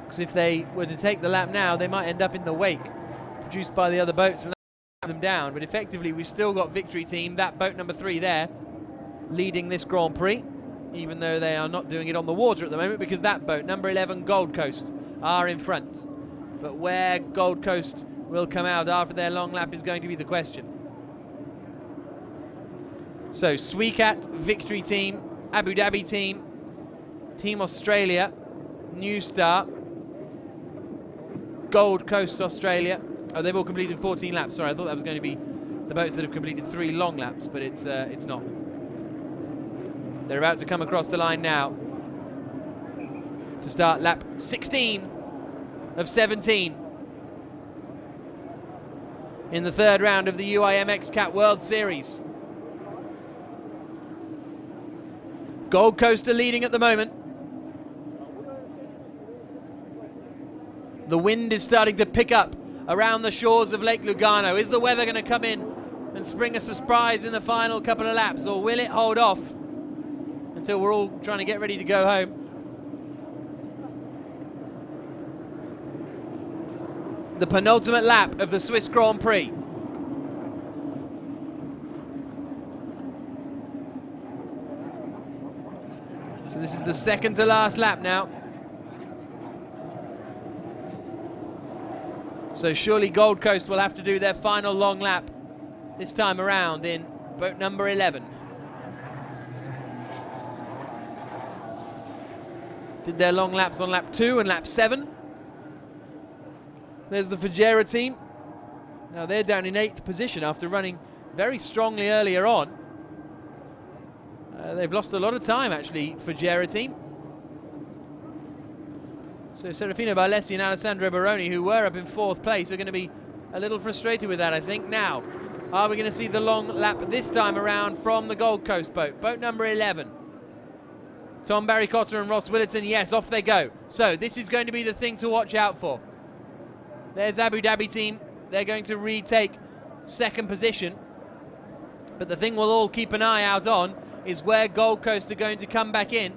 Because if they were to take the lap now, they might end up in the wake produced by the other boats and them down. But effectively, we've still got Victory Team, that boat number 3 there, leading this Grand Prix, even though they are not doing it on the water at the moment, because that boat, number 11, Gold Coast, are in front. But where Gold Coast will come out after their long lap is going to be the question. So, XCAT, Victory Team, Abu Dhabi Team, Team Australia, New Star, Gold Coast Australia. Oh, they've all completed 14 laps. Sorry, I thought that was going to be the boats that have completed 3 long laps, but it's not. They're about to come across the line now to start lap 16 of 17 in the third round of the UIM XCAT World Series. Gold Coast are leading at the moment. The wind is starting to pick up around the shores of Lake Lugano. Is the weather going to come in and spring us a surprise in the final couple of laps, or will it hold off until we're all trying to get ready to go home? The penultimate lap of the Swiss Grand Prix. So this is the second to last lap now. So surely Gold Coast will have to do their final long lap this time around in boat number 11. Did their long laps on lap 2 and lap 7. There's the Fujairah team. Now they're down in 8th position after running very strongly earlier on. They've lost a lot of time, actually, Fujairah team. So Serafino Barlesi and Alessandro Baroni, who were up in 4th place, are going to be a little frustrated with that, I think. Now, are we going to see the long lap this time around from the Gold Coast boat? Boat number 11. Tom Barry Cotter and Ross Willerton, yes, off they go. So this is going to be the thing to watch out for. There's Abu Dhabi team. They're going to retake 2nd position. But the thing we'll all keep an eye out on is where Gold Coast are going to come back in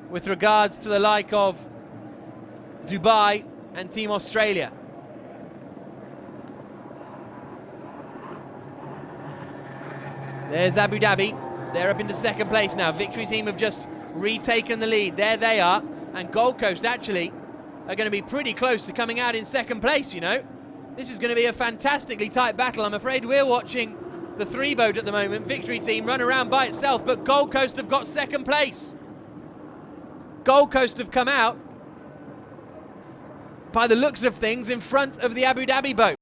with regards to the like of Dubai and Team Australia. There's Abu Dhabi. They're up into second place now. Victory Team have just retaken the lead. There they are. And Gold Coast actually are going to be pretty close to coming out in second place, you know. This is going to be a fantastically tight battle. I'm afraid we're watching the 3-boat at the moment. Victory Team run around by itself, but Gold Coast have got second place. Gold Coast have come out, by the looks of things, in front of the Abu Dhabi boat.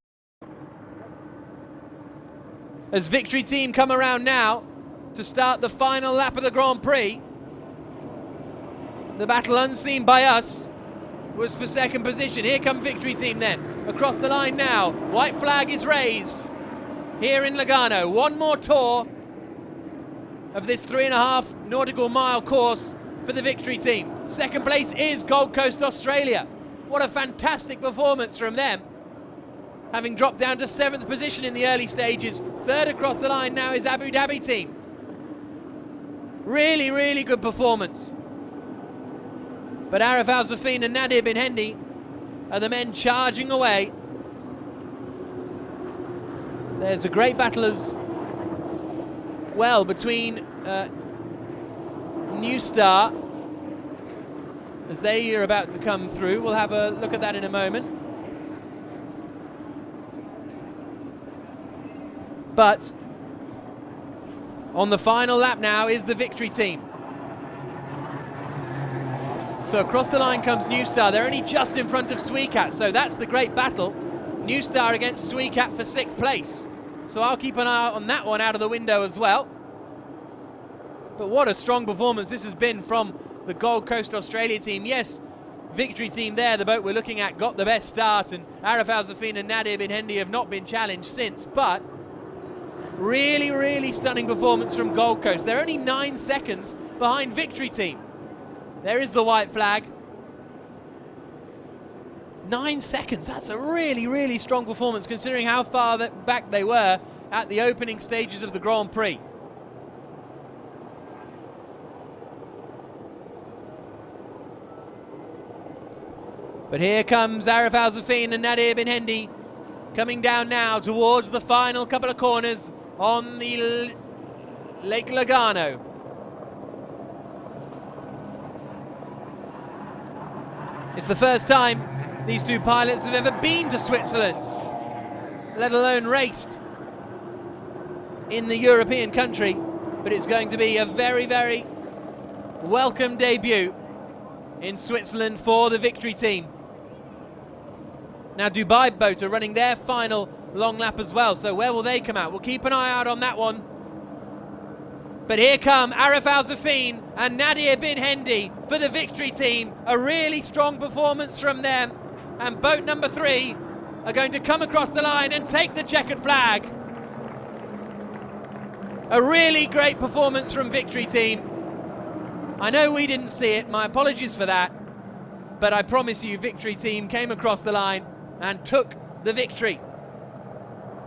As Victory Team come around now to start the final lap of the Grand Prix, the battle unseen by us was for second position. Here come Victory Team then, across the line now. White flag is raised here in Lugano. One more tour of this 3.5 nautical mile course for the Victory Team. Second place is Gold Coast, Australia. What a fantastic performance from them, having dropped down to 7th position in the early stages. Third across the line now is Abu Dhabi Team. Really, really good performance. But Arif Al-Zafin and Nadir bin Hendi are the men charging away. There's a great battle as well between New Star, as they are about to come through. We'll have a look at that in a moment. But on the final lap now is the Victory Team. So across the line comes New Star. They're only just in front of XCAT, so that's the great battle. New Star against XCAT for 6th place. So I'll keep an eye on that one out of the window as well. But what a strong performance this has been from the Gold Coast Australia team. Yes, Victory Team there, the boat we're looking at, got the best start, and Arif Al-Zafin and Nadir bin Hendi have not been challenged since, but really, really stunning performance from Gold Coast. They're only 9 seconds behind Victory Team. There is the white flag. 9 seconds, that's a really, really strong performance considering how far back they were at the opening stages of the Grand Prix. But here comes Arif Al-Zafin and Nadir bin Hendi coming down now towards the final couple of corners on the Lake Lugano. It's the first time these two pilots have ever been to Switzerland, let alone raced in the European country, but it's going to be a very, very welcome debut in Switzerland for the Victory Team. Now Dubai boat are running their final long lap as well, so where will they come out? We'll keep an eye out on that one. But here come Arif Al-Zafin and Nadir bin Hendi for the Victory Team. A really strong performance from them. And boat number 3 are going to come across the line and take the checkered flag. A really great performance from Victory Team. I know we didn't see it, my apologies for that. But I promise you, Victory Team came across the line and took the victory.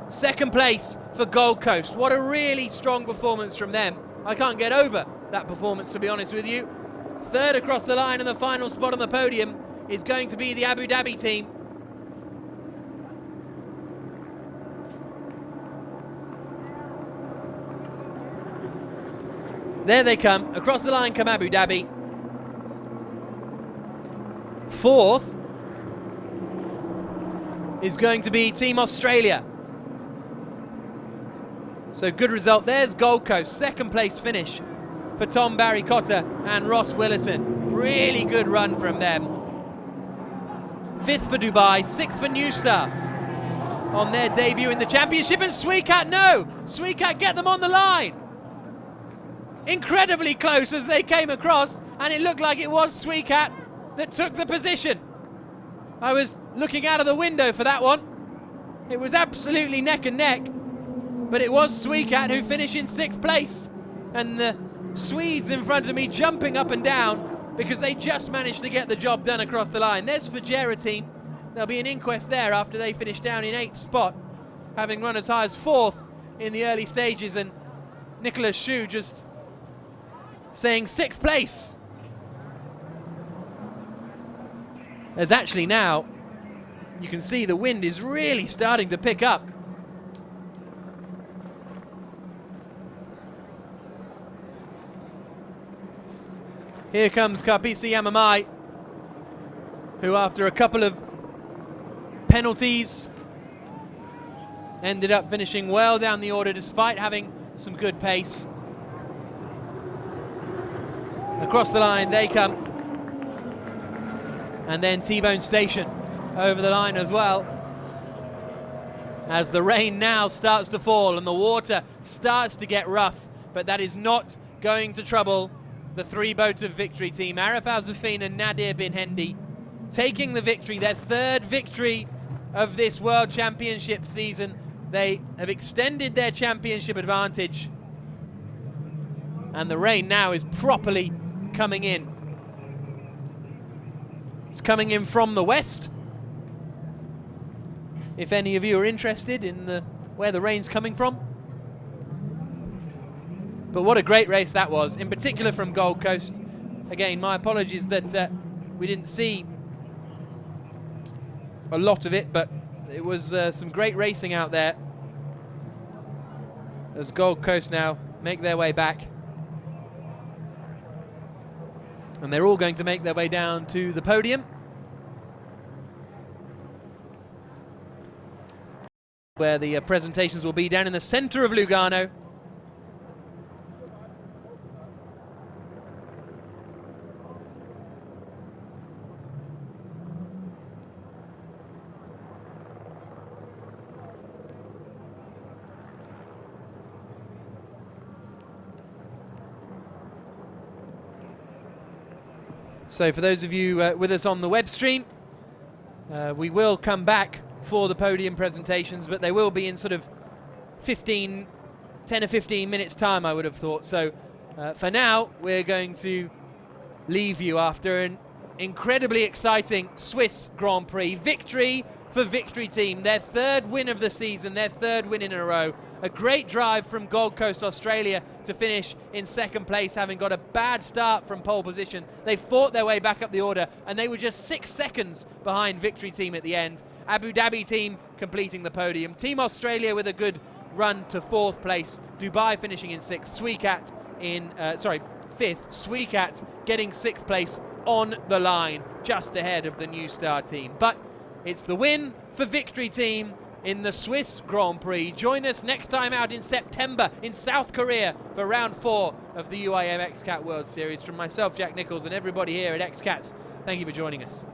Second place for Gold Coast. What a really strong performance from them. I can't get over that performance, to be honest with you. Third across the line, and the final spot on the podium is going to be the Abu Dhabi team. There they come. Across the line come Abu Dhabi. Fourth is going to be Team Australia. So good result. There's Gold Coast. Second place finish for Tom Barry Cotter and Ross Willerton. Really good run from them. 5th for Dubai, 6th for New Star on their debut in the championship. And XCAT, no! XCAT get them on the line. Incredibly close as they came across, and it looked like it was XCAT that took the position. I was looking out of the window for that one. It was absolutely neck and neck, but it was XCAT who finished in 6th place. And the Swedes in front of me jumping up and down because they just managed to get the job done across the line. There's Fajera team. There'll be an inquest there after they finish down in 8th spot, having run as high as 4th in the early stages, and Nicholas Shu just saying 6th place. As actually now, you can see the wind is really starting to pick up. Here comes Karpisa Yamamai, who after a couple of penalties ended up finishing well down the order despite having some good pace. Across the line they come. And then T-Bone Station over the line as well. As the rain now starts to fall and the water starts to get rough, but that is not going to trouble the three-boat of victory team. Arif Al-Zafin and Nadir bin Hendi taking the victory, their third victory of this World Championship season. They have extended their championship advantage. And the rain now is properly coming in. It's coming in from the west. If any of you are interested in where the rain's coming from. But what a great race that was, in particular from Gold Coast. Again, my apologies that we didn't see a lot of it, but it was some great racing out there as Gold Coast now make their way back. And they're all going to make their way down to the podium, where the presentations will be down in the centre of Lugano. So for those of you with us on the web stream, we will come back for the podium presentations, but they will be in sort of 10 or 15 minutes time, I would have thought. So for now, we're going to leave you after an incredibly exciting Swiss Grand Prix. Victory for Victory Team, their third win of the season, their third win in a row. A great drive from Gold Coast, Australia to finish in second place, having got a bad start from pole position. They fought their way back up the order, and they were just 6 seconds behind Victory Team at the end. Abu Dhabi team completing the podium. Team Australia with a good run to fourth place. Dubai finishing in sixth. Sweecat in, fifth. Sweecat getting sixth place on the line, just ahead of the New Star team. But it's the win for Victory Team in the Swiss Grand Prix. Join us next time out in September in South Korea for round 4 of the UIM XCAT World Series. From myself, Jack Nichols, and everybody here at XCATS, thank you for joining us.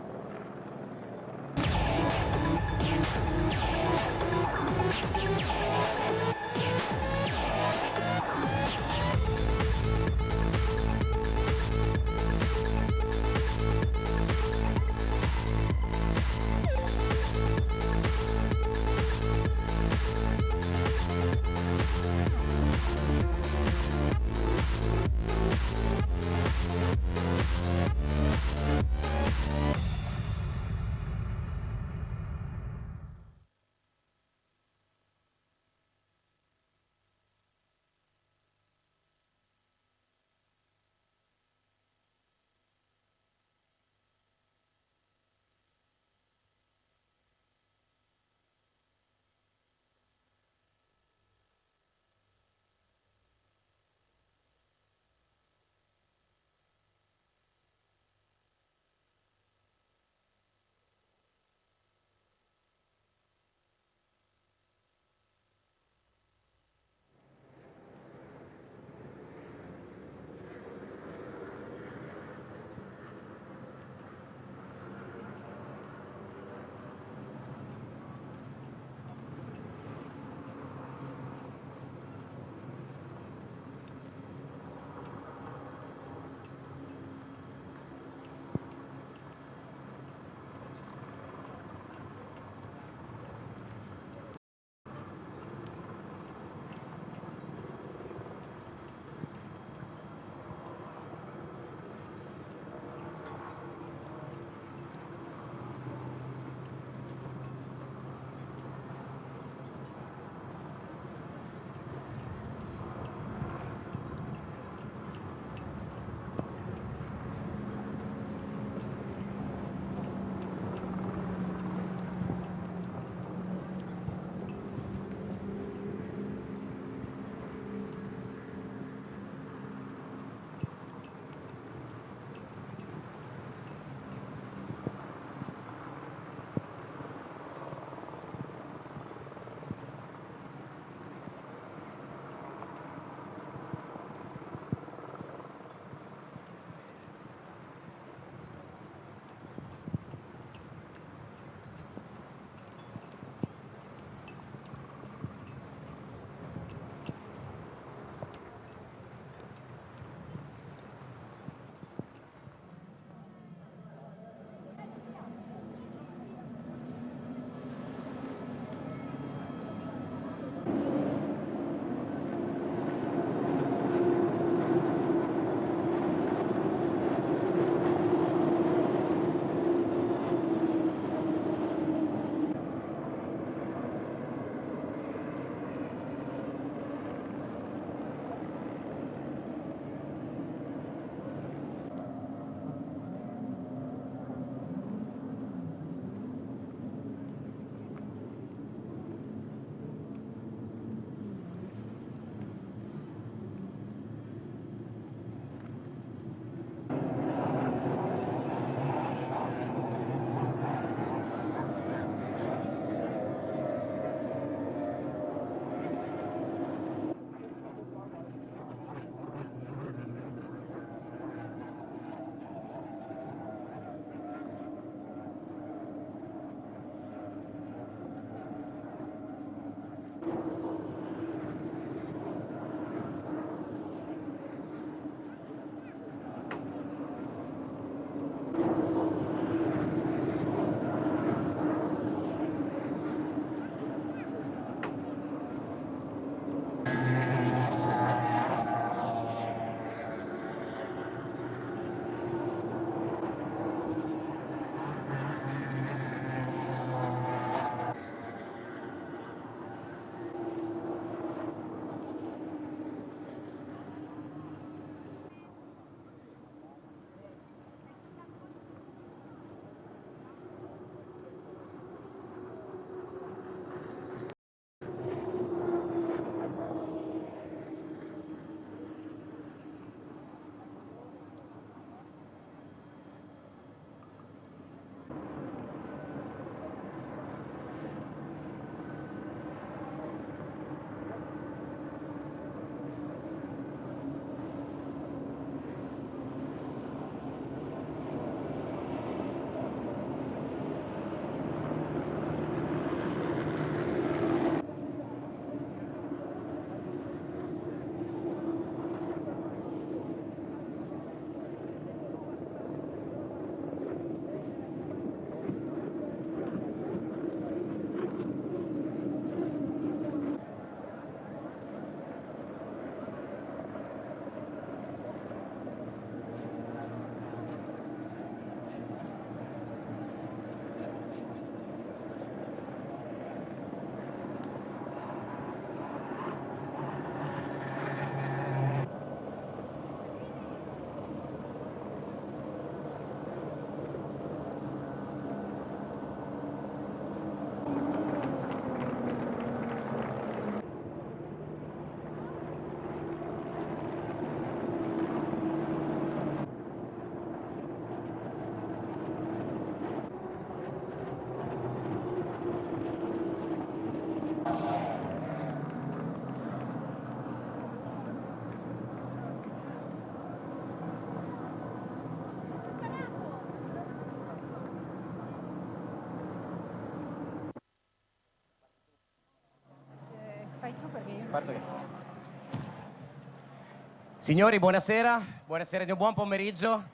Signori, buonasera, buonasera di un buon pomeriggio.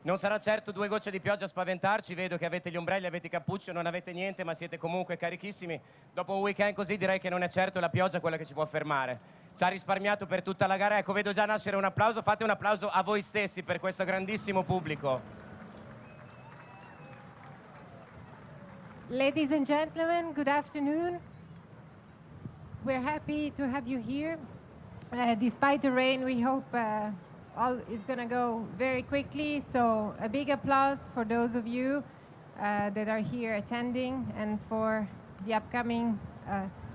Non sarà certo 2 gocce di pioggia a spaventarci, vedo che avete gli ombrelli, avete i cappucci, non avete niente, ma siete comunque carichissimi. Dopo un weekend così direi che non è certo la pioggia quella che ci può fermare. Ci ha risparmiato per tutta la gara, ecco, vedo già nascere un applauso, fate un applauso a voi stessi per questo grandissimo pubblico. Ladies and gentlemen, good afternoon. We're happy to have you here. Despite the rain, we hope all is going to go very quickly. So a big applause for those of you that are here attending and for the upcoming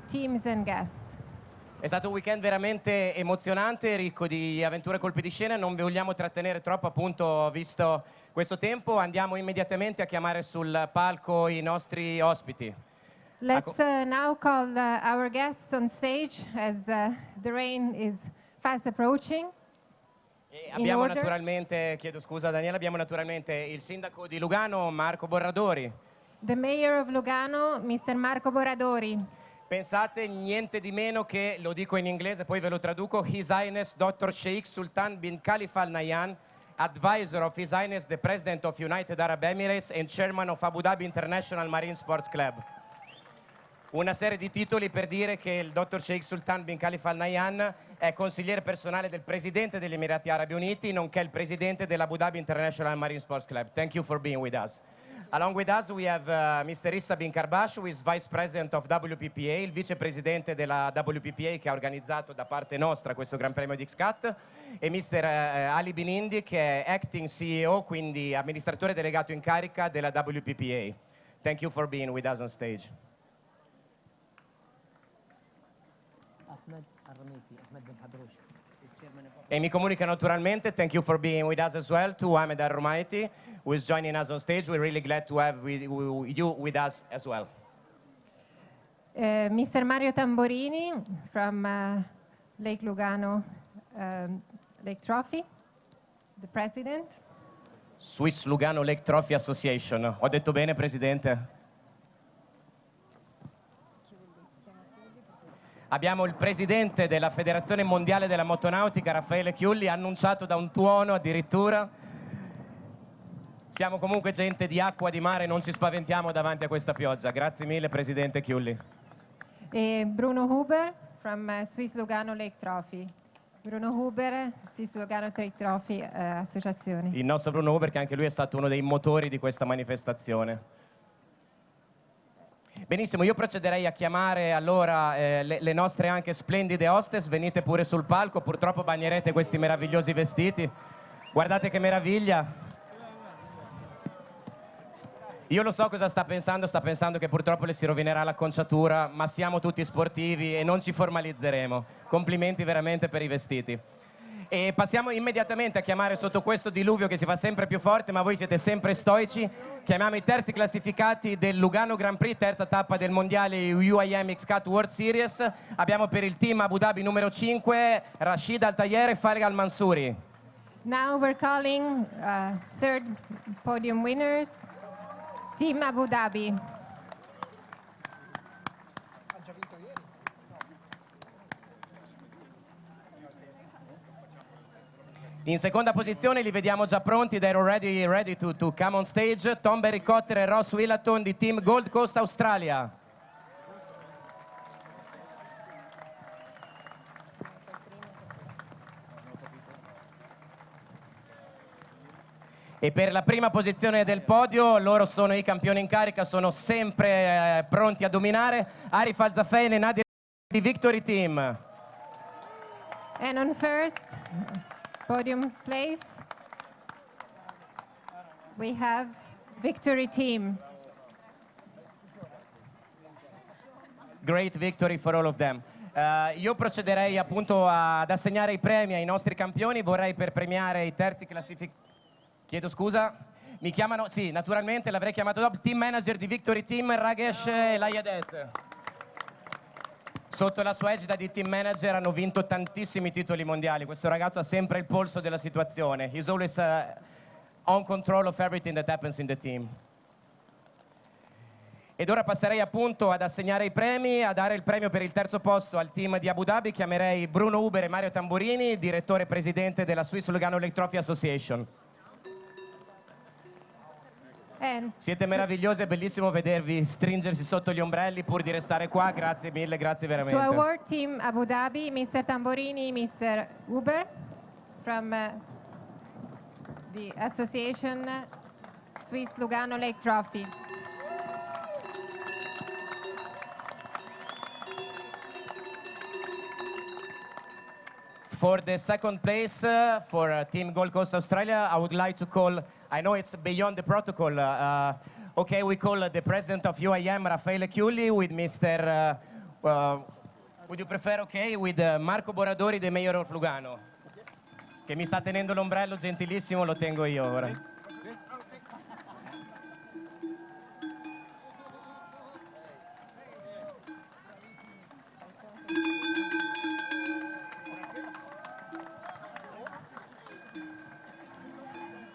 teams and guests. È stato un weekend veramente emozionante, ricco di avventure e colpi di scena. Non vi vogliamo trattenere troppo, appunto, visto questo tempo. Andiamo immediatamente a chiamare sul palco i nostri ospiti. Let's now call our guests on stage as the rain is fast approaching. E abbiamo naturalmente, chiedo scusa Daniela, abbiamo naturalmente il sindaco di Lugano, Marco Borradori. The mayor of Lugano, Mr. Marco Borradori. Pensate niente di meno che, lo dico in inglese, poi ve lo traduco, His Highness Dr. Sheikh Sultan bin Khalifa Al Nahyan, advisor of His Highness the President of United Arab Emirates and Chairman of Abu Dhabi International Marine Sports Club. Una serie di titoli per dire che il Dr. Sheikh Sultan bin Khalifa Al Nahyan è consigliere personale del Presidente degli Emirati Arabi Uniti, nonché il Presidente dell'Abu Dhabi International Marine Sports Club. Thank you for being with us. Along with us we have Mr. Issa bin Karbash, who is Vice President of WPPA, il vicepresidente della WPPA che ha organizzato da parte nostra questo Gran Premio di XCAT, e Mr. Ali bin Indi, che è Acting CEO, quindi amministratore delegato in carica della WPPA. Thank you for being with us on stage. E mi comunica naturalmente, thank you for being with us as well, to Ahmed Al-Rumaiti, who is joining us on stage. We're really glad to have you with us as well. Mr. Mario Tamborini from Lake Lugano Lake Trophy, the president. Swiss Lugano Lake Trophy Association. Ho detto bene, Presidente? Abbiamo il presidente della Federazione Mondiale della Motonautica, Raffaele Chiulli, annunciato da un tuono addirittura. Siamo comunque gente di acqua, di mare, non ci spaventiamo davanti a questa pioggia. Grazie mille, Presidente Chiulli. E Bruno Huber from Swiss Lugano Lake Trophy. Bruno Huber, Swiss Lugano Lake Trophy Associazione. Il nostro Bruno Huber, che anche lui è stato uno dei motori di questa manifestazione. Benissimo, io procederei a chiamare allora le nostre anche splendide hostess. Venite pure sul palco, purtroppo bagnerete questi meravigliosi vestiti. Guardate che meraviglia. Io lo so cosa sta pensando che purtroppo le si rovinerà l'acconciatura, ma siamo tutti sportivi e non ci formalizzeremo. Complimenti veramente per i vestiti. E passiamo immediatamente a chiamare sotto questo diluvio che si fa sempre più forte, ma voi siete sempre stoici. Chiamiamo i terzi classificati del Lugano Grand Prix, terza tappa del mondiale UIM XCAT World Series. Abbiamo per il team Abu Dhabi numero 5 Rashid Al-Tayer e Farid Al-Mansouri. Now we're calling third podium winners, Team Abu Dhabi. In seconda posizione li vediamo già pronti, they're already ready to come on stage, Tom Berricotter e Ross Willaton di Team Gold Coast Australia. E per la prima posizione del podio, loro sono i campioni in carica, sono sempre pronti a dominare, Arif Al-Zafein e Nadir di Victory Team. And on first podium place, we have Victory Team. Great victory for all of them. Io procederei appunto ad assegnare i premi ai nostri campioni. Vorrei per premiare i terzi classificati. Chiedo scusa, mi chiamano? Sì, naturalmente l'avrei chiamato dopo. Team manager di Victory Team, Ragesh Layadet. Sotto la sua egida di team manager hanno vinto tantissimi titoli mondiali. Questo ragazzo ha sempre il polso della situazione. He's always on control of everything that happens in the team. Ed ora passerei appunto ad assegnare i premi, a dare il premio per il terzo posto al team di Abu Dhabi. Chiamerei Bruno Uber e Mario Tamburini, direttore e presidente della Swiss Lugano Lake Trophy Association. Siete meravigliosi, è bellissimo vedervi stringersi sotto gli ombrelli pur di restare qua. Grazie mille, grazie veramente. To award team Abu Dhabi, Mr. Tamburini, Mr. Uber from the association Swiss Lugano Lake Trophy. For the second place for Team Gold Coast Australia, I would like to call, I know it's beyond the protocol, okay, we call the president of UIM, Raffaele Chiulli, with Mr. Would you prefer, okay, with Marco Boradori, the mayor of Lugano, che mi sta tenendo l'ombrello, gentilissimo, lo tengo io ora.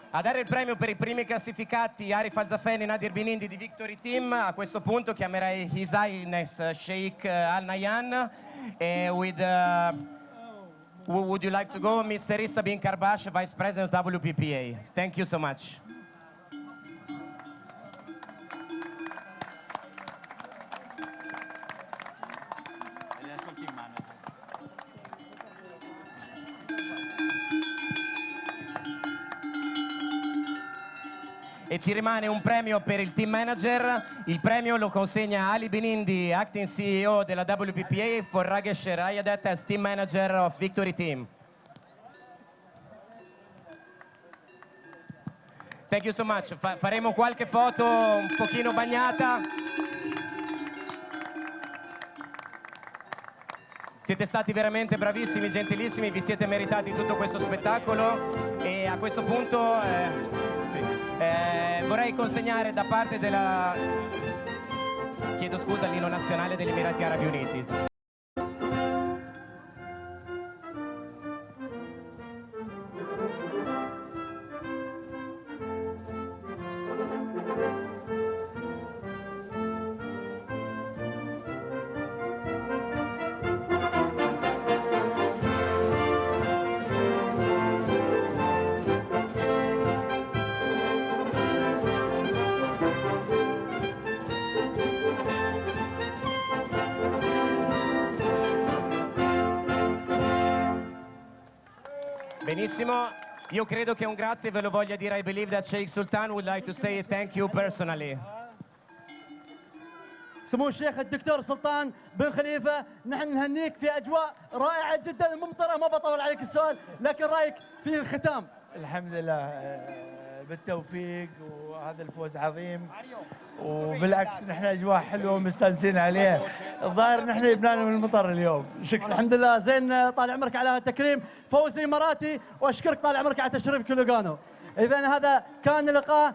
A dare il premio per i primi classificati Arif Al-Zafeni e Nadir Binindi di Victory Team, a questo punto chiamerei His Highness Sheikh Al Nahyan. With, would you like to go, Mr. Issa bin Karbash, Vice President of WPPA? Thank you so much. E ci rimane un premio per il team manager. Il premio lo consegna Ali Binindi, acting CEO della WPPA, for Ragesh Rayadat as team manager of Victory Team. Thank you so much. Faremo qualche foto un pochino bagnata. Siete stati veramente bravissimi, gentilissimi, vi siete meritati tutto questo spettacolo e a questo punto vorrei consegnare da parte della... chiedo scusa, l'inno nazionale degli Emirati Arabi Uniti. Benissimo, io credo che un grazie ve lo voglia dire. I believe that Sheikh Sultan would like to say thank you personally. سمو الشيخ الدكتور سلطان بن خليفة، نحن نهنيك في أجواء رائعة جدا ممطرة. ما بطول عليك السؤال، لكن رأيك في الختام. الحمد لله بالتوفيق، وهذا الفوز عظيم، وبالعكس نحن أجواء حلوة ومستانسين عليها. الظاهر نحن يبنانا من المطر اليوم. شكرا. الحمد لله. زين، طال عمرك على التكريم، فوز إماراتي، وأشكرك طال عمرك على تشريفك لوغانو. إذا هذا كان لقاء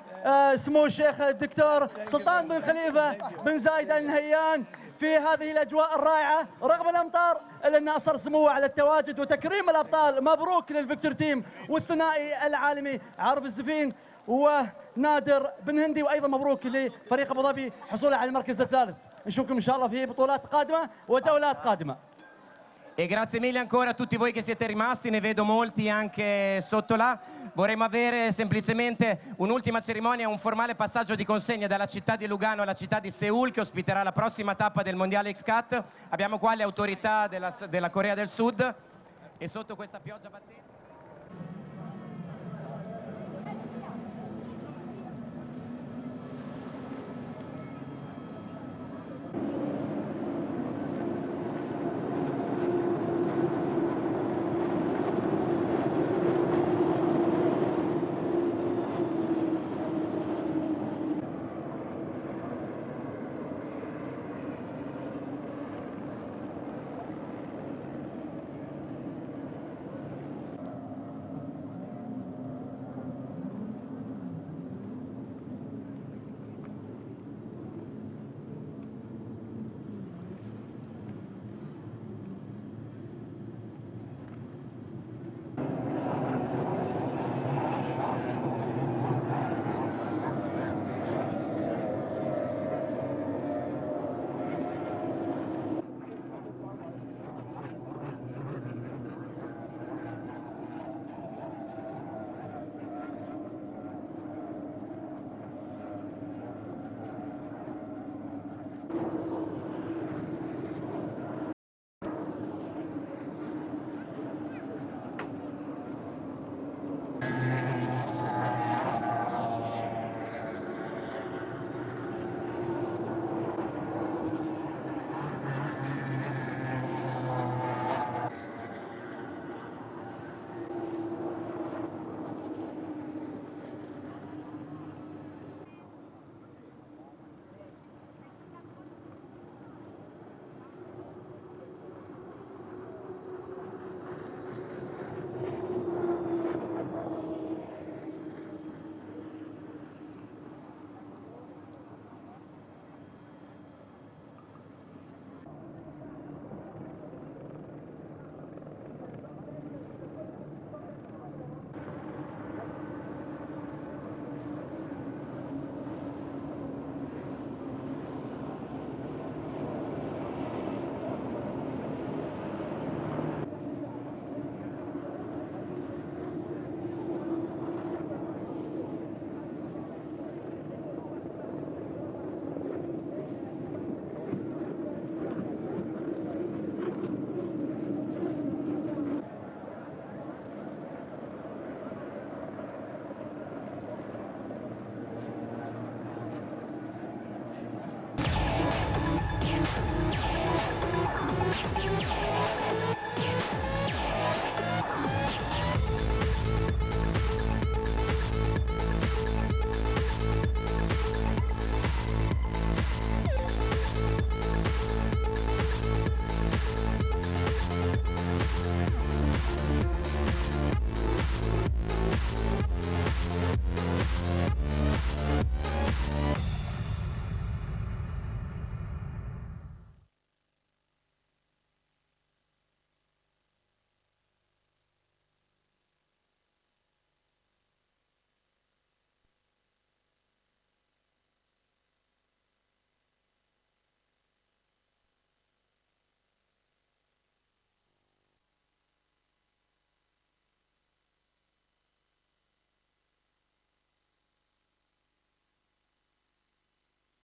سمو الشيخ الدكتور سلطان بن خليفة بن زايد آل نهيان في هذه الأجواء الرائعة رغم الأمطار، إلا أن أصر سموه على التواجد وتكريم الأبطال. مبروك للفيكتور تيم والثنائي العالمي عارف الزفين ونادر بن هندي، وأيضا مبروك لفريق أبو ظبي حصوله على المركز الثالث. نشوفكم إن شاء الله في بطولات قادمة وجولات قادمة. E grazie mille ancora a tutti voi che siete rimasti, ne vedo molti anche sotto là. Vorremmo avere semplicemente un'ultima cerimonia, un formale passaggio di consegna dalla città di Lugano alla città di Seul, che ospiterà la prossima tappa del mondiale XCAT. Abbiamo qua le autorità della Corea del Sud e sotto questa pioggia battente...